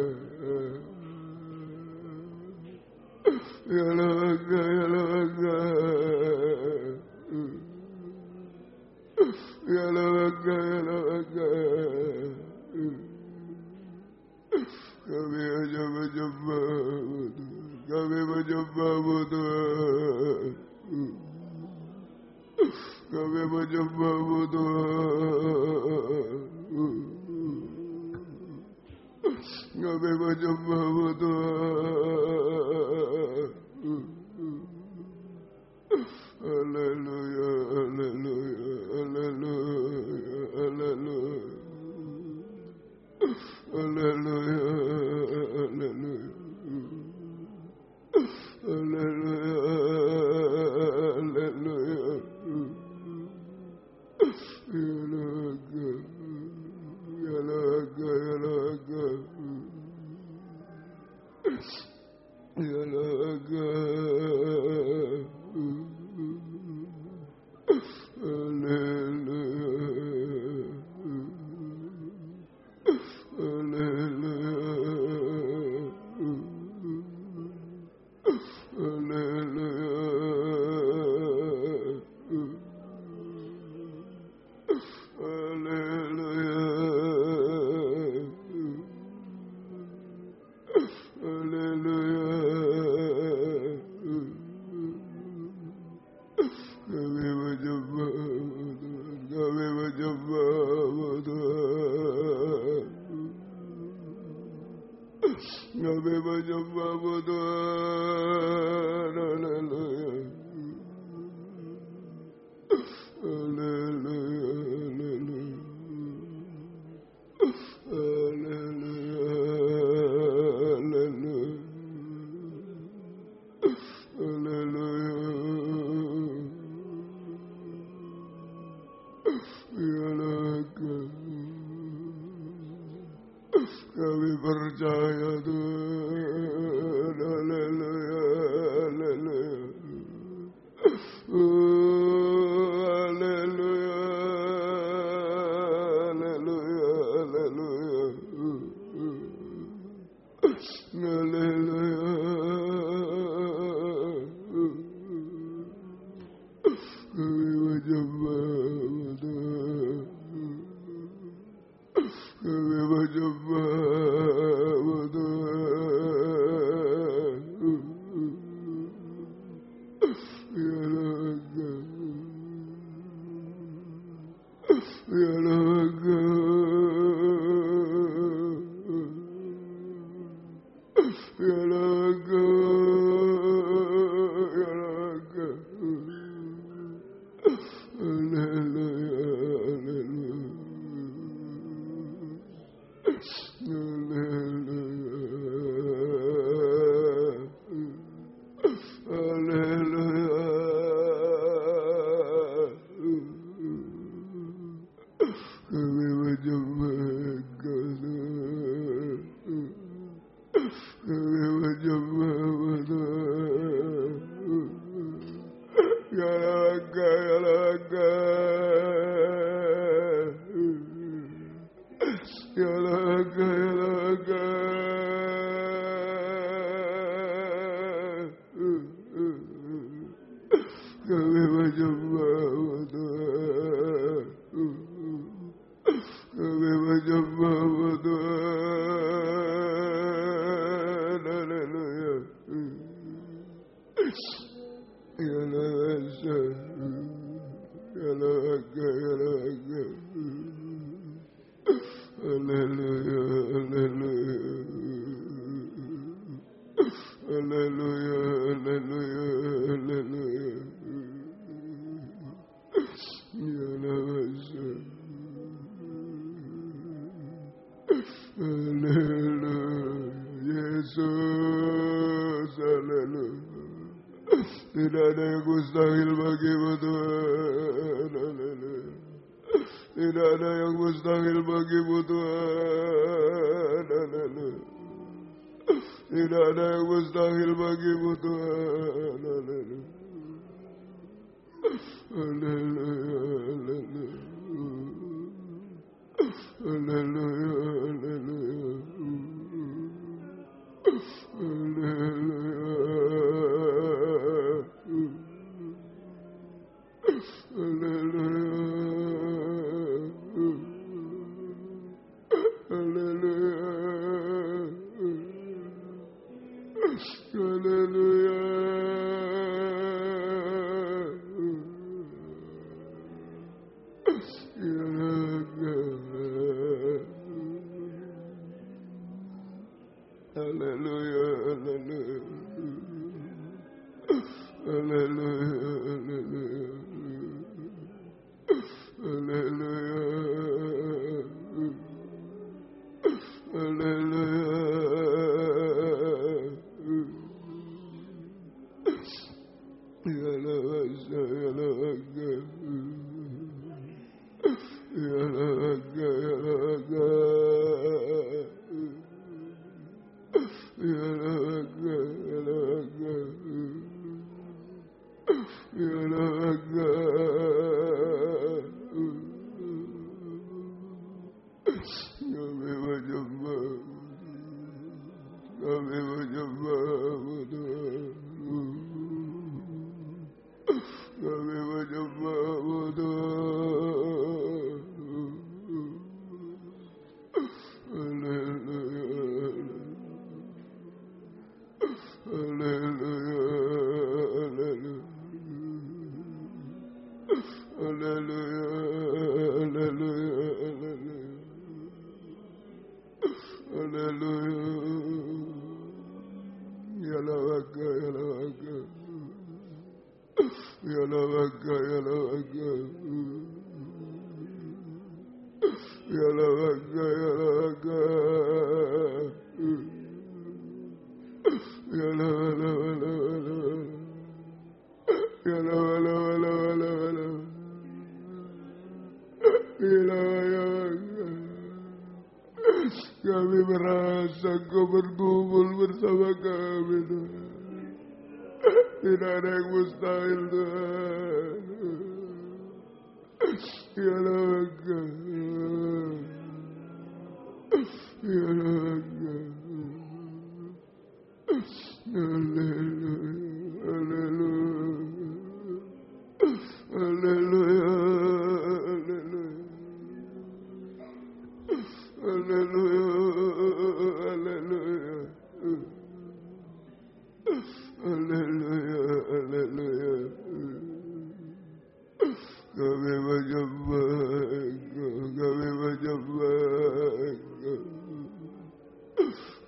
ya laga, ya laga, ya laga, ya laga. Kami hanya menyembah-Mu, kami menyembah-Mu Tuhan. Kami menyembah-Mu Tuhan. Kami menyembah-Mu Tuhan. Haleluya, haleluya, haleluya, haleluya. Haleluya, haleluya. Haleluya, haleluya. Ya laga, ya laga, ya laga. Ya laga. Kami menyembah-Mu Tuhan. Haleluya. Haleluya, haleluya. Haleluya, haleluya. Haleluya. Ya laga. Kami percaya Tuhan. Haleluya, haleluya. Haleluya, haleluya, haleluya. Haleluya. Kami menyembah-Mu Tuhan. Kami menyembah-Mu Tuhan. Tidak ada yang mustahil bagimu Tuhan. Tidak ada yang mustahil bagimu Tuhan. Tidak ada yang mustahil bagimu Tuhan. Kami merasa Kau berkumpul bersama kami Tuhan. Tidak ada yang mustahil Tuhan. Ya Allah, ya Allah,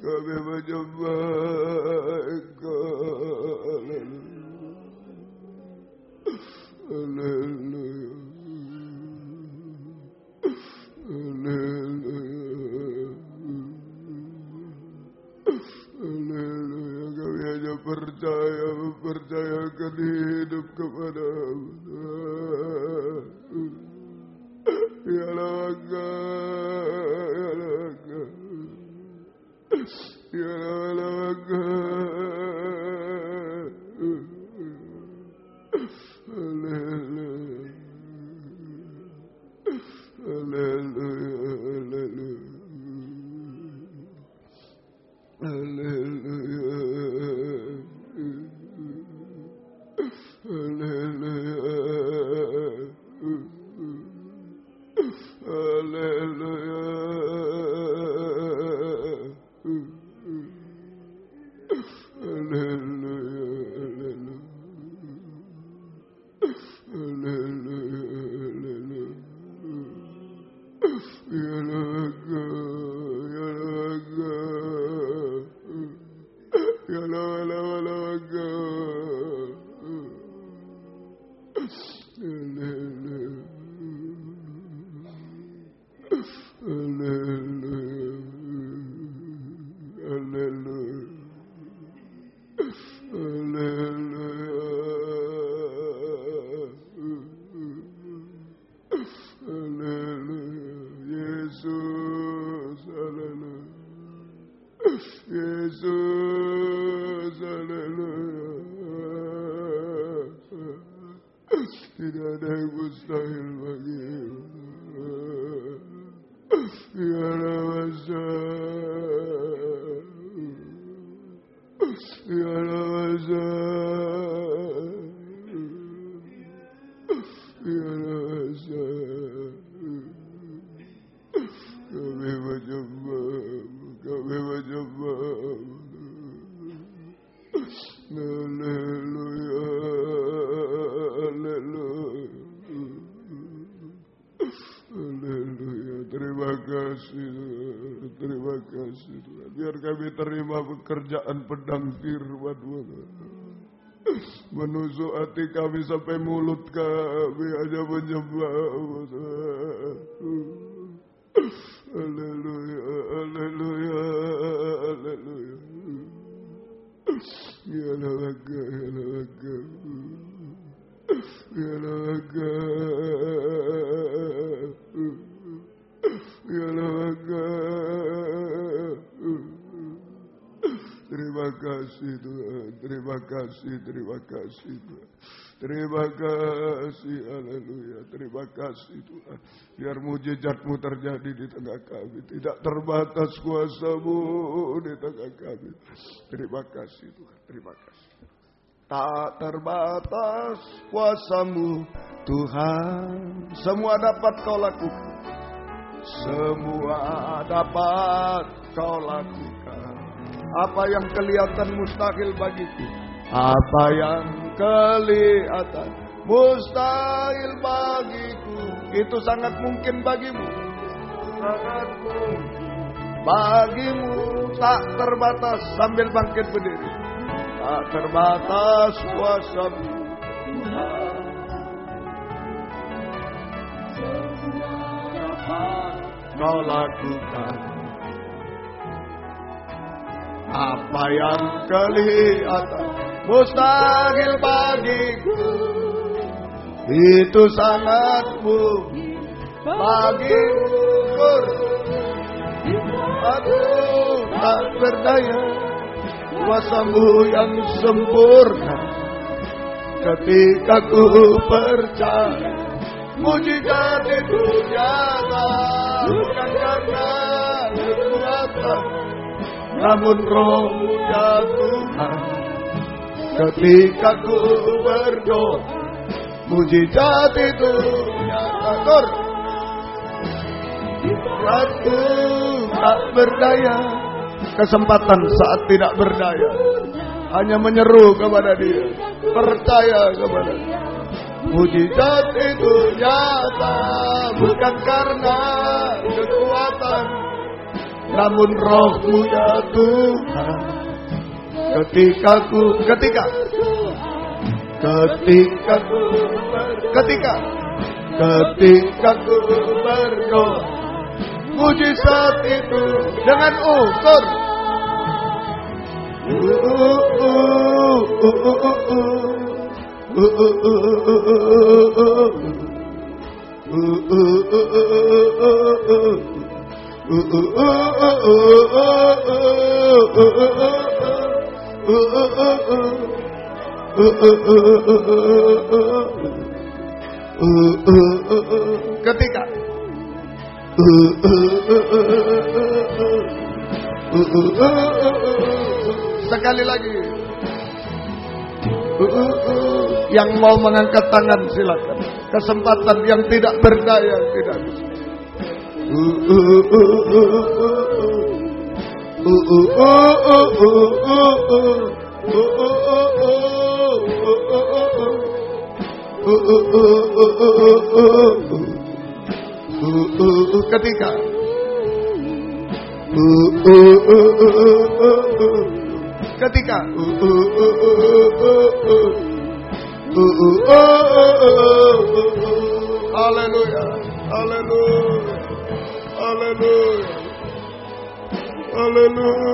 kami menyembah percayakan hidup kepada-Mu. Ya laga, ya laga. Tidak ada yang mustahil bagi-Mu. Ya Rabbana, ya Rabbana, ya Rabbana. Kami mencoba, kami mencoba. Haleluya, haleluya, haleluya. Terima kasih, terima kasih Tuhan. Biar kami terima pekerjaan pedang firman-Mu. Menusuk hati kami sampai mulut kami hanya menyembah-Mu. Haleluya, haleluya, haleluya. Ya laga, ya laga, ya laga, ya laga. Terima kasih Tuhan, terima kasih, terima kasih Tuhan. Terima kasih, haleluya, terima kasih Tuhan. Biar mujizat-Mu terjadi di tengah kami. Tidak terbatas kuasa-Mu di tengah kami. Terima kasih Tuhan, terima kasih. Tak terbatas kuasa-Mu Tuhan. Semua dapat Kau lakukan. Semua dapat Kau lakukan. Apa yang kelihatan mustahil bagiku, apa yang kelihatan mustahil bagiku, itu sangat mungkin bagimu. Sangat mungkin bagimu. Tak terbatas. Sambil bangkit berdiri. Tak terbatas kuasa-Mu Tuhan. Semua dapat Kau lakukan. Apa yang kelihatan mustahil bagiku, itu sangat mungkin bagimu. Aku tak berdaya, kuasa-Mu yang sempurna. Ketika ku percaya, mujizat itu nyata. Bukan karena kekuatan, namun Roh-Mu ya Tuhan. Ketika ku berdoa, mujizat itu nyata. Aku tak berdaya. Kesempatan saat tidak berdaya, hanya menyeru kepada Dia, percaya kepada Dia. Mujizat itu nyata, bukan karena kekuatan, namun Roh-Mu ya Tuhan. Ketika ku berdoa, mujizat itu dengan ukur Ketika sekali lagi, yang mau mengangkat tangan silakan. Kesempatan yang tidak berdaya tidak bisa. Ketika haleluya, haleluya, haleluya, haleluya, haleluya,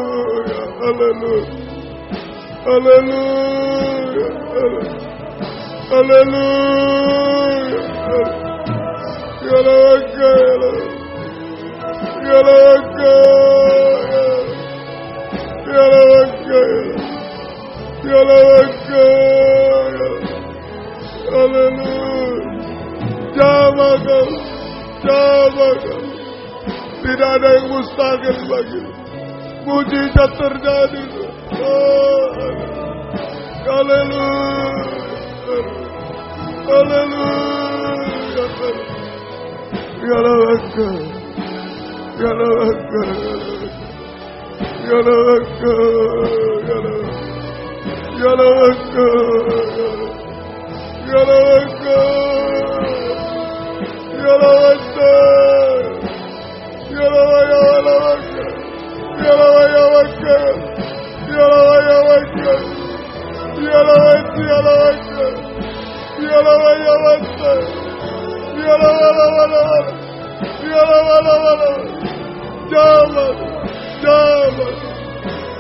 haleluya, haleluya, tidak ada yang mustahil bagi. Mujizat terjadi.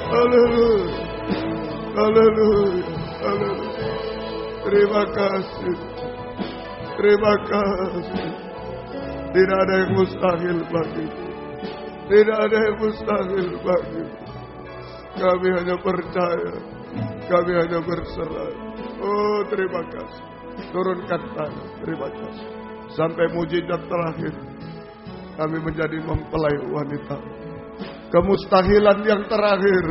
Haleluya, haleluya, terima kasih, terima kasih. Tidak ada yang mustahil bagi, tidak ada yang mustahil bagi. Kami hanya percaya, kami hanya berserah. Oh, terima kasih. Turunkan tangan, terima kasih. Sampai mujizat terakhir, kami menjadi mempelai wanita. Kemustahilan yang terakhir,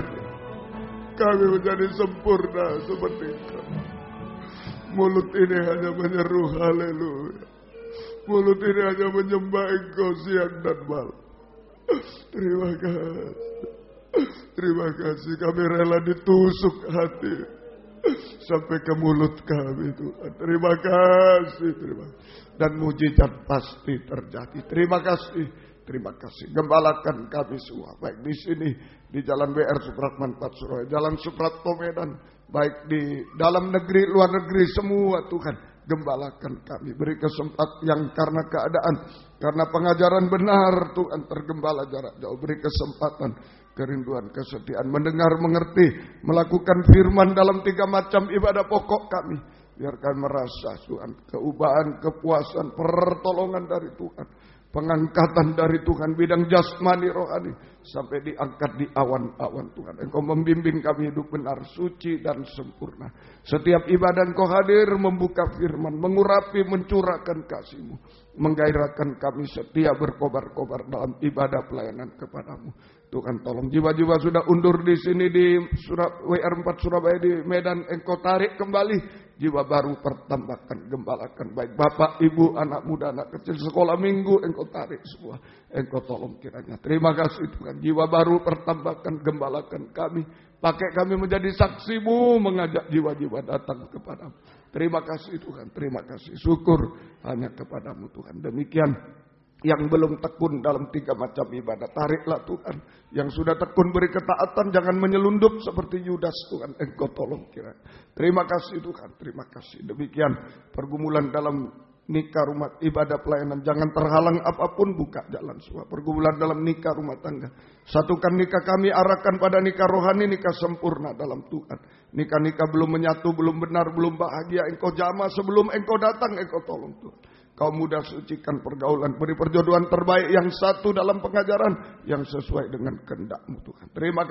kami menjadi sempurna seperti itu. Mulut ini hanya menyeru haleluya. Mulut ini hanya menyembah Engkau siang dan malam. Terima kasih. Terima kasih, kami rela ditusuk hati sampai ke mulut kami, Tuhan. Terima kasih, terima kasih. Dan mujizat pasti terjadi. Terima kasih, terima kasih. Gembalakan kami semua, baik di sini, di Jalan WR Supratman 4 Surabaya, Jalan Supratman Medan, baik di dalam negeri, luar negeri, semua Tuhan. Gembalakan kami, beri kesempatan yang karena keadaan, karena pengajaran benar Tuhan, tergembala jarak jauh. Beri kesempatan, kerinduan, kesetiaan, mendengar, mengerti, melakukan firman dalam 3 macam ibadah pokok kami. Biarkan merasa Tuhan keubahan, kepuasan, pertolongan dari Tuhan, pengangkatan dari Tuhan, bidang jasmani rohani, sampai diangkat di awan-awan Tuhan. Engkau membimbing kami hidup benar, suci dan sempurna. Setiap ibadah Engkau hadir, membuka firman, mengurapi, mencurahkan kasih-Mu, menggairahkan kami setia berkobar-kobar dalam ibadah pelayanan kepadamu. Tuhan tolong jiwa-jiwa sudah undur di sini di WR4 Surabaya di Medan, Engkau tarik kembali. Jiwa baru pertambahkan, gembalakan, baik bapak, ibu, anak muda, anak kecil, sekolah minggu, Engkau tarik semua. Engkau tolong kiranya. Terima kasih Tuhan. Jiwa baru pertambahkan, gembalakan kami. Pakai kami menjadi saksi-Mu, mengajak jiwa-jiwa datang kepadamu. Terima kasih Tuhan, terima kasih. Syukur hanya kepadamu Tuhan. Demikian. Yang belum tekun dalam 3 macam ibadah, tariklah Tuhan. Yang sudah tekun beri ketaatan, jangan menyelundup seperti Yudas Tuhan. Engkau tolong kiranya. Terima kasih Tuhan, terima kasih. Demikian pergumulan dalam nikah, rumah ibadah, pelayanan. Jangan terhalang apapun, buka jalan semua. Pergumulan dalam nikah, rumah tangga. Satukan nikah kami, arahkan pada nikah rohani, nikah sempurna dalam Tuhan. Nikah-nikah belum menyatu, belum benar, belum bahagia. Engkau jamah sebelum engkau datang, engkau tolong Tuhan. Kaum muda sucikan pergaulan, beri perjodohan terbaik yang satu dalam pengajaran yang sesuai dengan kehendak-Mu Tuhan. Terima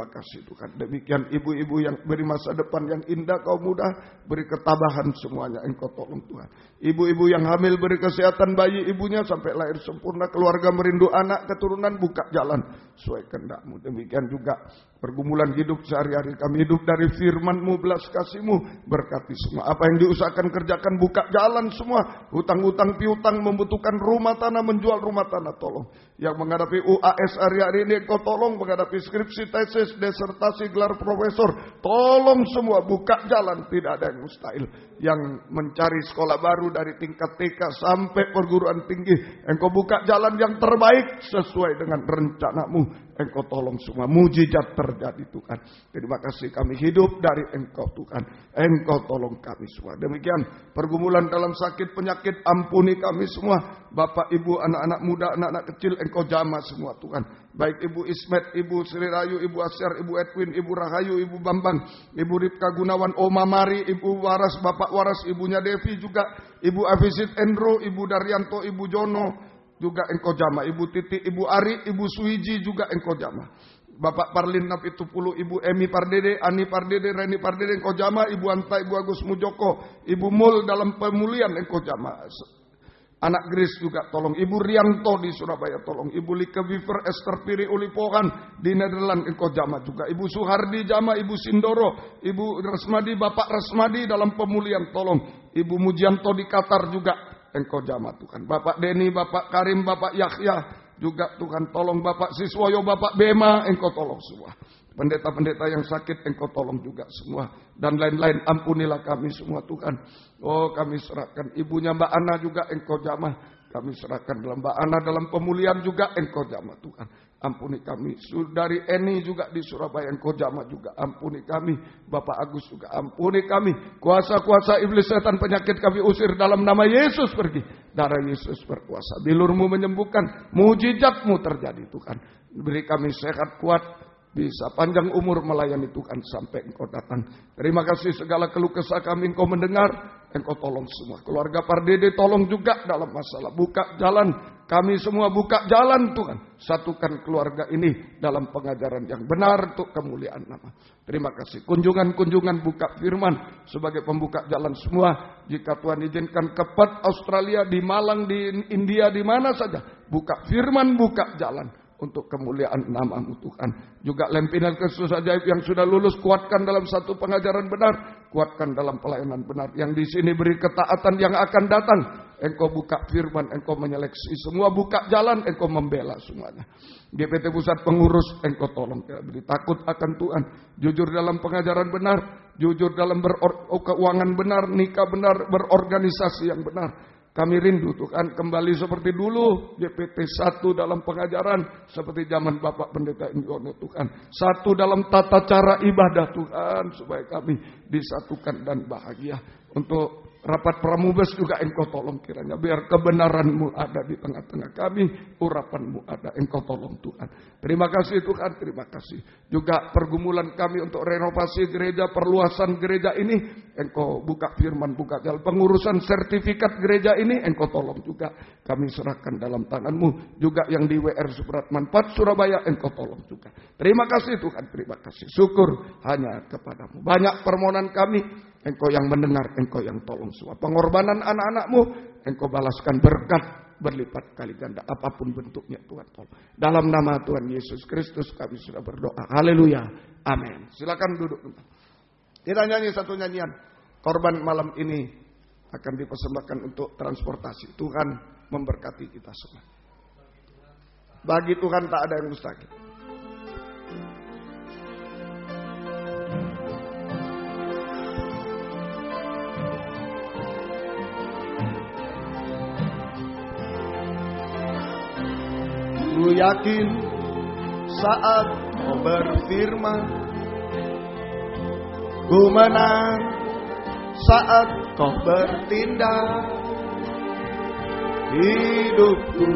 kasih Tuhan. Demikian ibu-ibu yang beri masa depan yang indah, kaum muda beri ketabahan semuanya, Engkau tolong Tuhan. Ibu-ibu yang hamil beri kesehatan bayi ibunya sampai lahir sempurna, keluarga merindu anak keturunan, buka jalan sesuai kehendak-Mu. Demikian juga pergumulan hidup sehari-hari kami, hidup dari firman-Mu, belas kasih-Mu, berkati semua. Apa yang diusahakan kerjakan, buka jalan semua. Hutang-hutang piutang, membutuhkan rumah tanah, menjual rumah tanah, tolong. Yang menghadapi UAS hari-hari ini, Engkau tolong. Menghadapi skripsi, tesis, desertasi, gelar profesor, tolong semua, buka jalan. Tidak ada yang mustahil. Yang mencari sekolah baru dari tingkat TK sampai perguruan tinggi, Engkau buka jalan yang terbaik sesuai dengan rencana-Mu. Engkau tolong semua, mujizat terjadi Tuhan. Terima kasih kami hidup dari Engkau Tuhan. Engkau tolong kami semua. Demikian pergumulan dalam sakit penyakit, ampuni kami semua. Bapak, Ibu, anak-anak muda, anak-anak kecil, Engkau jamah semua Tuhan. Baik Ibu Ismet, Ibu Sri Rayu, Ibu Asyar, Ibu Edwin, Ibu Rahayu, Ibu Bambang, Ibu Ripka Gunawan, Oma Mari, Ibu Waras, Bapak Waras, Ibunya Devi juga, Ibu Avisit Endro, Ibu Daryanto, Ibu Jono, juga Engkau jamah. Ibu Titi, Ibu Ari, Ibu Suiji juga Engkau jamah. Bapak Parlin Napitupulu, Ibu Emi Pardede, Ani Pardede, Reni Pardede Engkau jamah. Ibu Anta, Ibu Agus Mujoko, Ibu Mul dalam pemulihan Engkau jamah. Anak Gris juga tolong. Ibu Rianto di Surabaya tolong. Ibu Lika Viver, Esther Piri Ulipohan di Nederland Engkau jamah juga. Ibu Suhardi jamah. Ibu Sindoro, Ibu Resmadi, Bapak Resmadi dalam pemulihan tolong. Ibu Mujianto di Qatar juga Engkau jamah Tuhan. Bapak Deni, Bapak Karim, Bapak Yahya juga Tuhan tolong. Bapak Siswoyo, Bapak Bema Engkau tolong semua. Pendeta-pendeta yang sakit Engkau tolong juga semua. Dan lain-lain, ampunilah kami semua Tuhan. Oh, kami serahkan. Ibunya Mbak Ana juga Engkau jamah. Kami serahkan dalam Mbak Ana dalam pemulihan juga Engkau jamah Tuhan. Ampuni kami. Dari Eni juga di Surabaya Engkau jamah juga. Ampuni kami. Bapak Agus juga ampuni kami. Kuasa-kuasa iblis setan penyakit kami usir dalam nama Yesus pergi. Darah Yesus berkuasa. Bilur-Mu menyembuhkan. Mujizat-Mu terjadi Tuhan. Beri kami sehat kuat. Bisa panjang umur melayani Tuhan sampai Engkau datang. Terima kasih segala keluh kesah kami Engkau mendengar. Engkau tolong semua. Keluarga Pardede tolong juga dalam masalah. Buka jalan. Kami semua buka jalan Tuhan. Satukan keluarga ini dalam pengajaran yang benar untuk kemuliaan nama. Terima kasih. Kunjungan-kunjungan buka firman sebagai pembuka jalan semua. Jika Tuhan izinkan ke Perth, Australia, di Malang, di India, di mana saja. Buka firman, buka jalan. Untuk kemuliaan nama-Mu Tuhan. Juga Lempinan Kristus Ajaib yang sudah lulus, kuatkan dalam satu pengajaran benar. Kuatkan dalam pelayanan benar. Yang di sini beri ketaatan yang akan datang. Engkau buka firman, Engkau menyeleksi semua. Buka jalan, Engkau membela semuanya. GPT Pusat Pengurus, Engkau tolong. Beri takut akan Tuhan. Jujur dalam pengajaran benar. Jujur dalam keuangan benar. Nikah benar. Berorganisasi yang benar. Kami rindu Tuhan kembali seperti dulu. GPT 1 dalam pengajaran. Seperti zaman Bapak Pendeta Indiono Tuhan. Satu dalam tata cara ibadah Tuhan. Supaya kami disatukan dan bahagia. Untuk rapat pramubes juga Engkau tolong kiranya. Biar kebenaran-Mu ada di tengah-tengah kami. Urapan-Mu ada. Engkau tolong Tuhan. Terima kasih Tuhan. Terima kasih. Juga pergumulan kami untuk renovasi gereja. Perluasan gereja ini. Engkau buka firman. Buka jalan. Pengurusan sertifikat gereja ini. Engkau tolong juga. Kami serahkan dalam tangan-Mu. Juga yang di WR Supratman 4 Surabaya. Engkau tolong juga. Terima kasih Tuhan. Terima kasih. Syukur hanya kepadamu. Banyak permohonan kami. Engkau yang mendengar, Engkau yang tolong semua. Pengorbanan anak-anak-Mu, Engkau balaskan berkat berlipat kali ganda. Apapun bentuknya Tuhan tolong. Dalam nama Tuhan Yesus Kristus kami sudah berdoa. Haleluya. Amin. Silakan duduk. Kita nyanyi satu nyanyian. Korban malam ini akan dipersembahkan untuk transportasi. Tuhan memberkati kita semua. Bagi Tuhan tak ada yang mustahil. Ku yakin saat Kau berfirman, ku menang saat Kau bertindak. Hidupku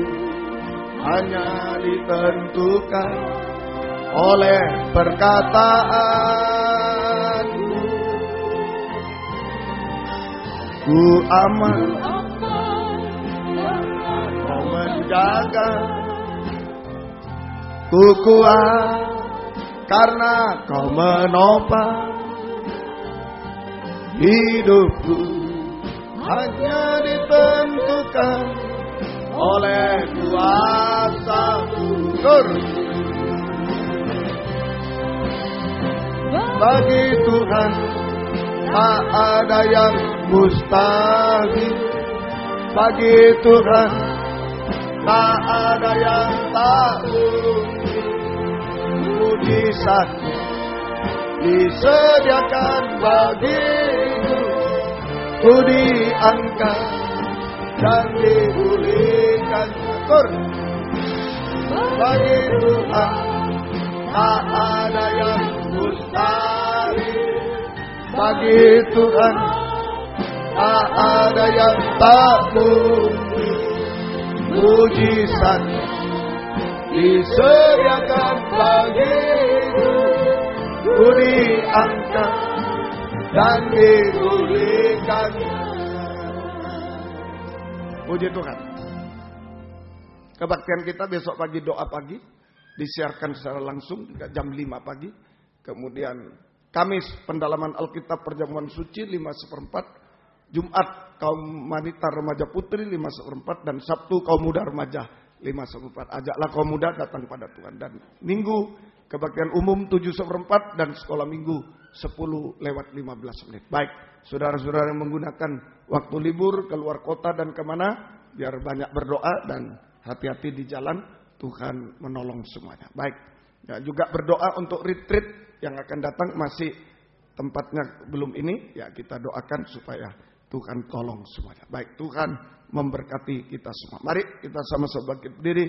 hanya ditentukan oleh perkataanmu. Ku aman, kau menjaga. Ku kuat karena kau menopang. Hidupku hanya ditentukan oleh kuasa-Mu. Bagi Tuhan tak ada yang mustahil. Bagi Tuhan tak ada yang tak mungkin. Mujizat disediakan bagiku. Ku diangkat dan dipulihkan. Bagi Tuhan tak ada yang mustahil. Bagi Tuhan tak ada yang tak mungkin. Mujizat disediakan bagiku. Ku diangkat dan dipulihkan. Puji Tuhan. Kebaktian kita besok pagi, doa pagi disiarkan secara langsung jam 5 pagi. Kemudian Kamis pendalaman Alkitab perjamuan suci 5/4. Jumat kaum wanita remaja putri 5/4. Dan Sabtu kaum muda remaja 5/4. Ajaklah kaum muda datang pada Tuhan. Dan Minggu kebaktian umum 7/4 dan sekolah minggu 10:15. Baik, saudara-saudara yang menggunakan waktu libur keluar kota dan kemana, biar banyak berdoa dan hati-hati di jalan. Tuhan menolong semuanya. Baik, ya, juga berdoa untuk retreat yang akan datang, masih tempatnya belum ini. Ya, kita doakan supaya Tuhan tolong semuanya. Baik, Tuhan memberkati kita semua. Mari kita sama-sama bangkit berdiri,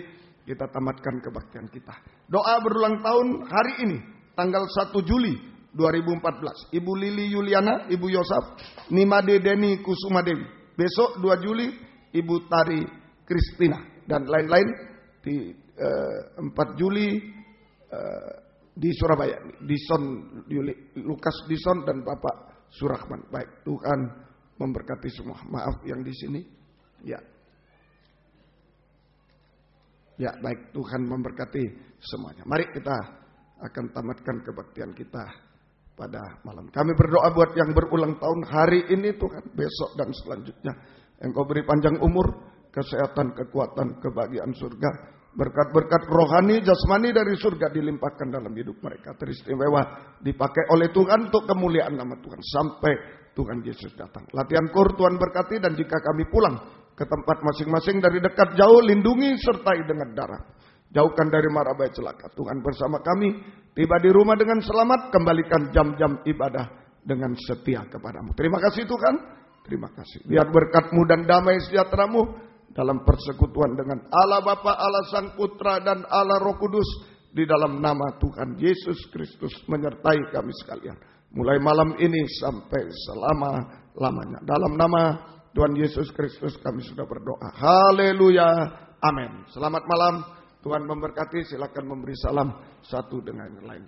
kita tamatkan kebaktian kita. Doa berulang tahun hari ini, tanggal 1 Juli 2014. Ibu Lili Yuliana, Ibu Yosaf, Nimade Deni Kusuma Dewi. Besok 2 Juli, Ibu Tari Kristina. Dan lain-lain di 4 Juli di Surabaya. Dison Lukas Dison dan Bapak Surahman. Baik, Tuhan memberkati semua. Maaf yang di sini. Ya. Ya, baik, Tuhan memberkati semuanya. Mari kita akan tamatkan kebaktian kita pada malam. Kami berdoa buat yang berulang tahun hari ini Tuhan, besok dan selanjutnya. Engkau beri panjang umur, kesehatan, kekuatan, kebahagiaan surga. Berkat-berkat rohani, jasmani dari surga dilimpahkan dalam hidup mereka. Teristimewa dipakai oleh Tuhan untuk kemuliaan nama Tuhan. Sampai Tuhan Yesus datang. Latihan kur Tuhan berkati, dan jika kami pulang ke tempat masing-masing dari dekat jauh, lindungi sertai dengan darah. Jauhkan dari mara bahaya celaka. Tuhan bersama kami, tiba di rumah dengan selamat, kembalikan jam-jam ibadah dengan setia kepadamu. Terima kasih Tuhan, terima kasih. Biar berkat-Mu dan damai sejahtera-Mu dalam persekutuan dengan Allah Bapa, Allah Sang Putra, dan Allah Roh Kudus, di dalam nama Tuhan Yesus Kristus menyertai kami sekalian. Mulai malam ini sampai selama-lamanya. Dalam nama Tuhan Yesus Kristus kami sudah berdoa. Haleluya. Amin. Selamat malam. Tuhan memberkati. Silakan memberi salam satu dengan yang lain.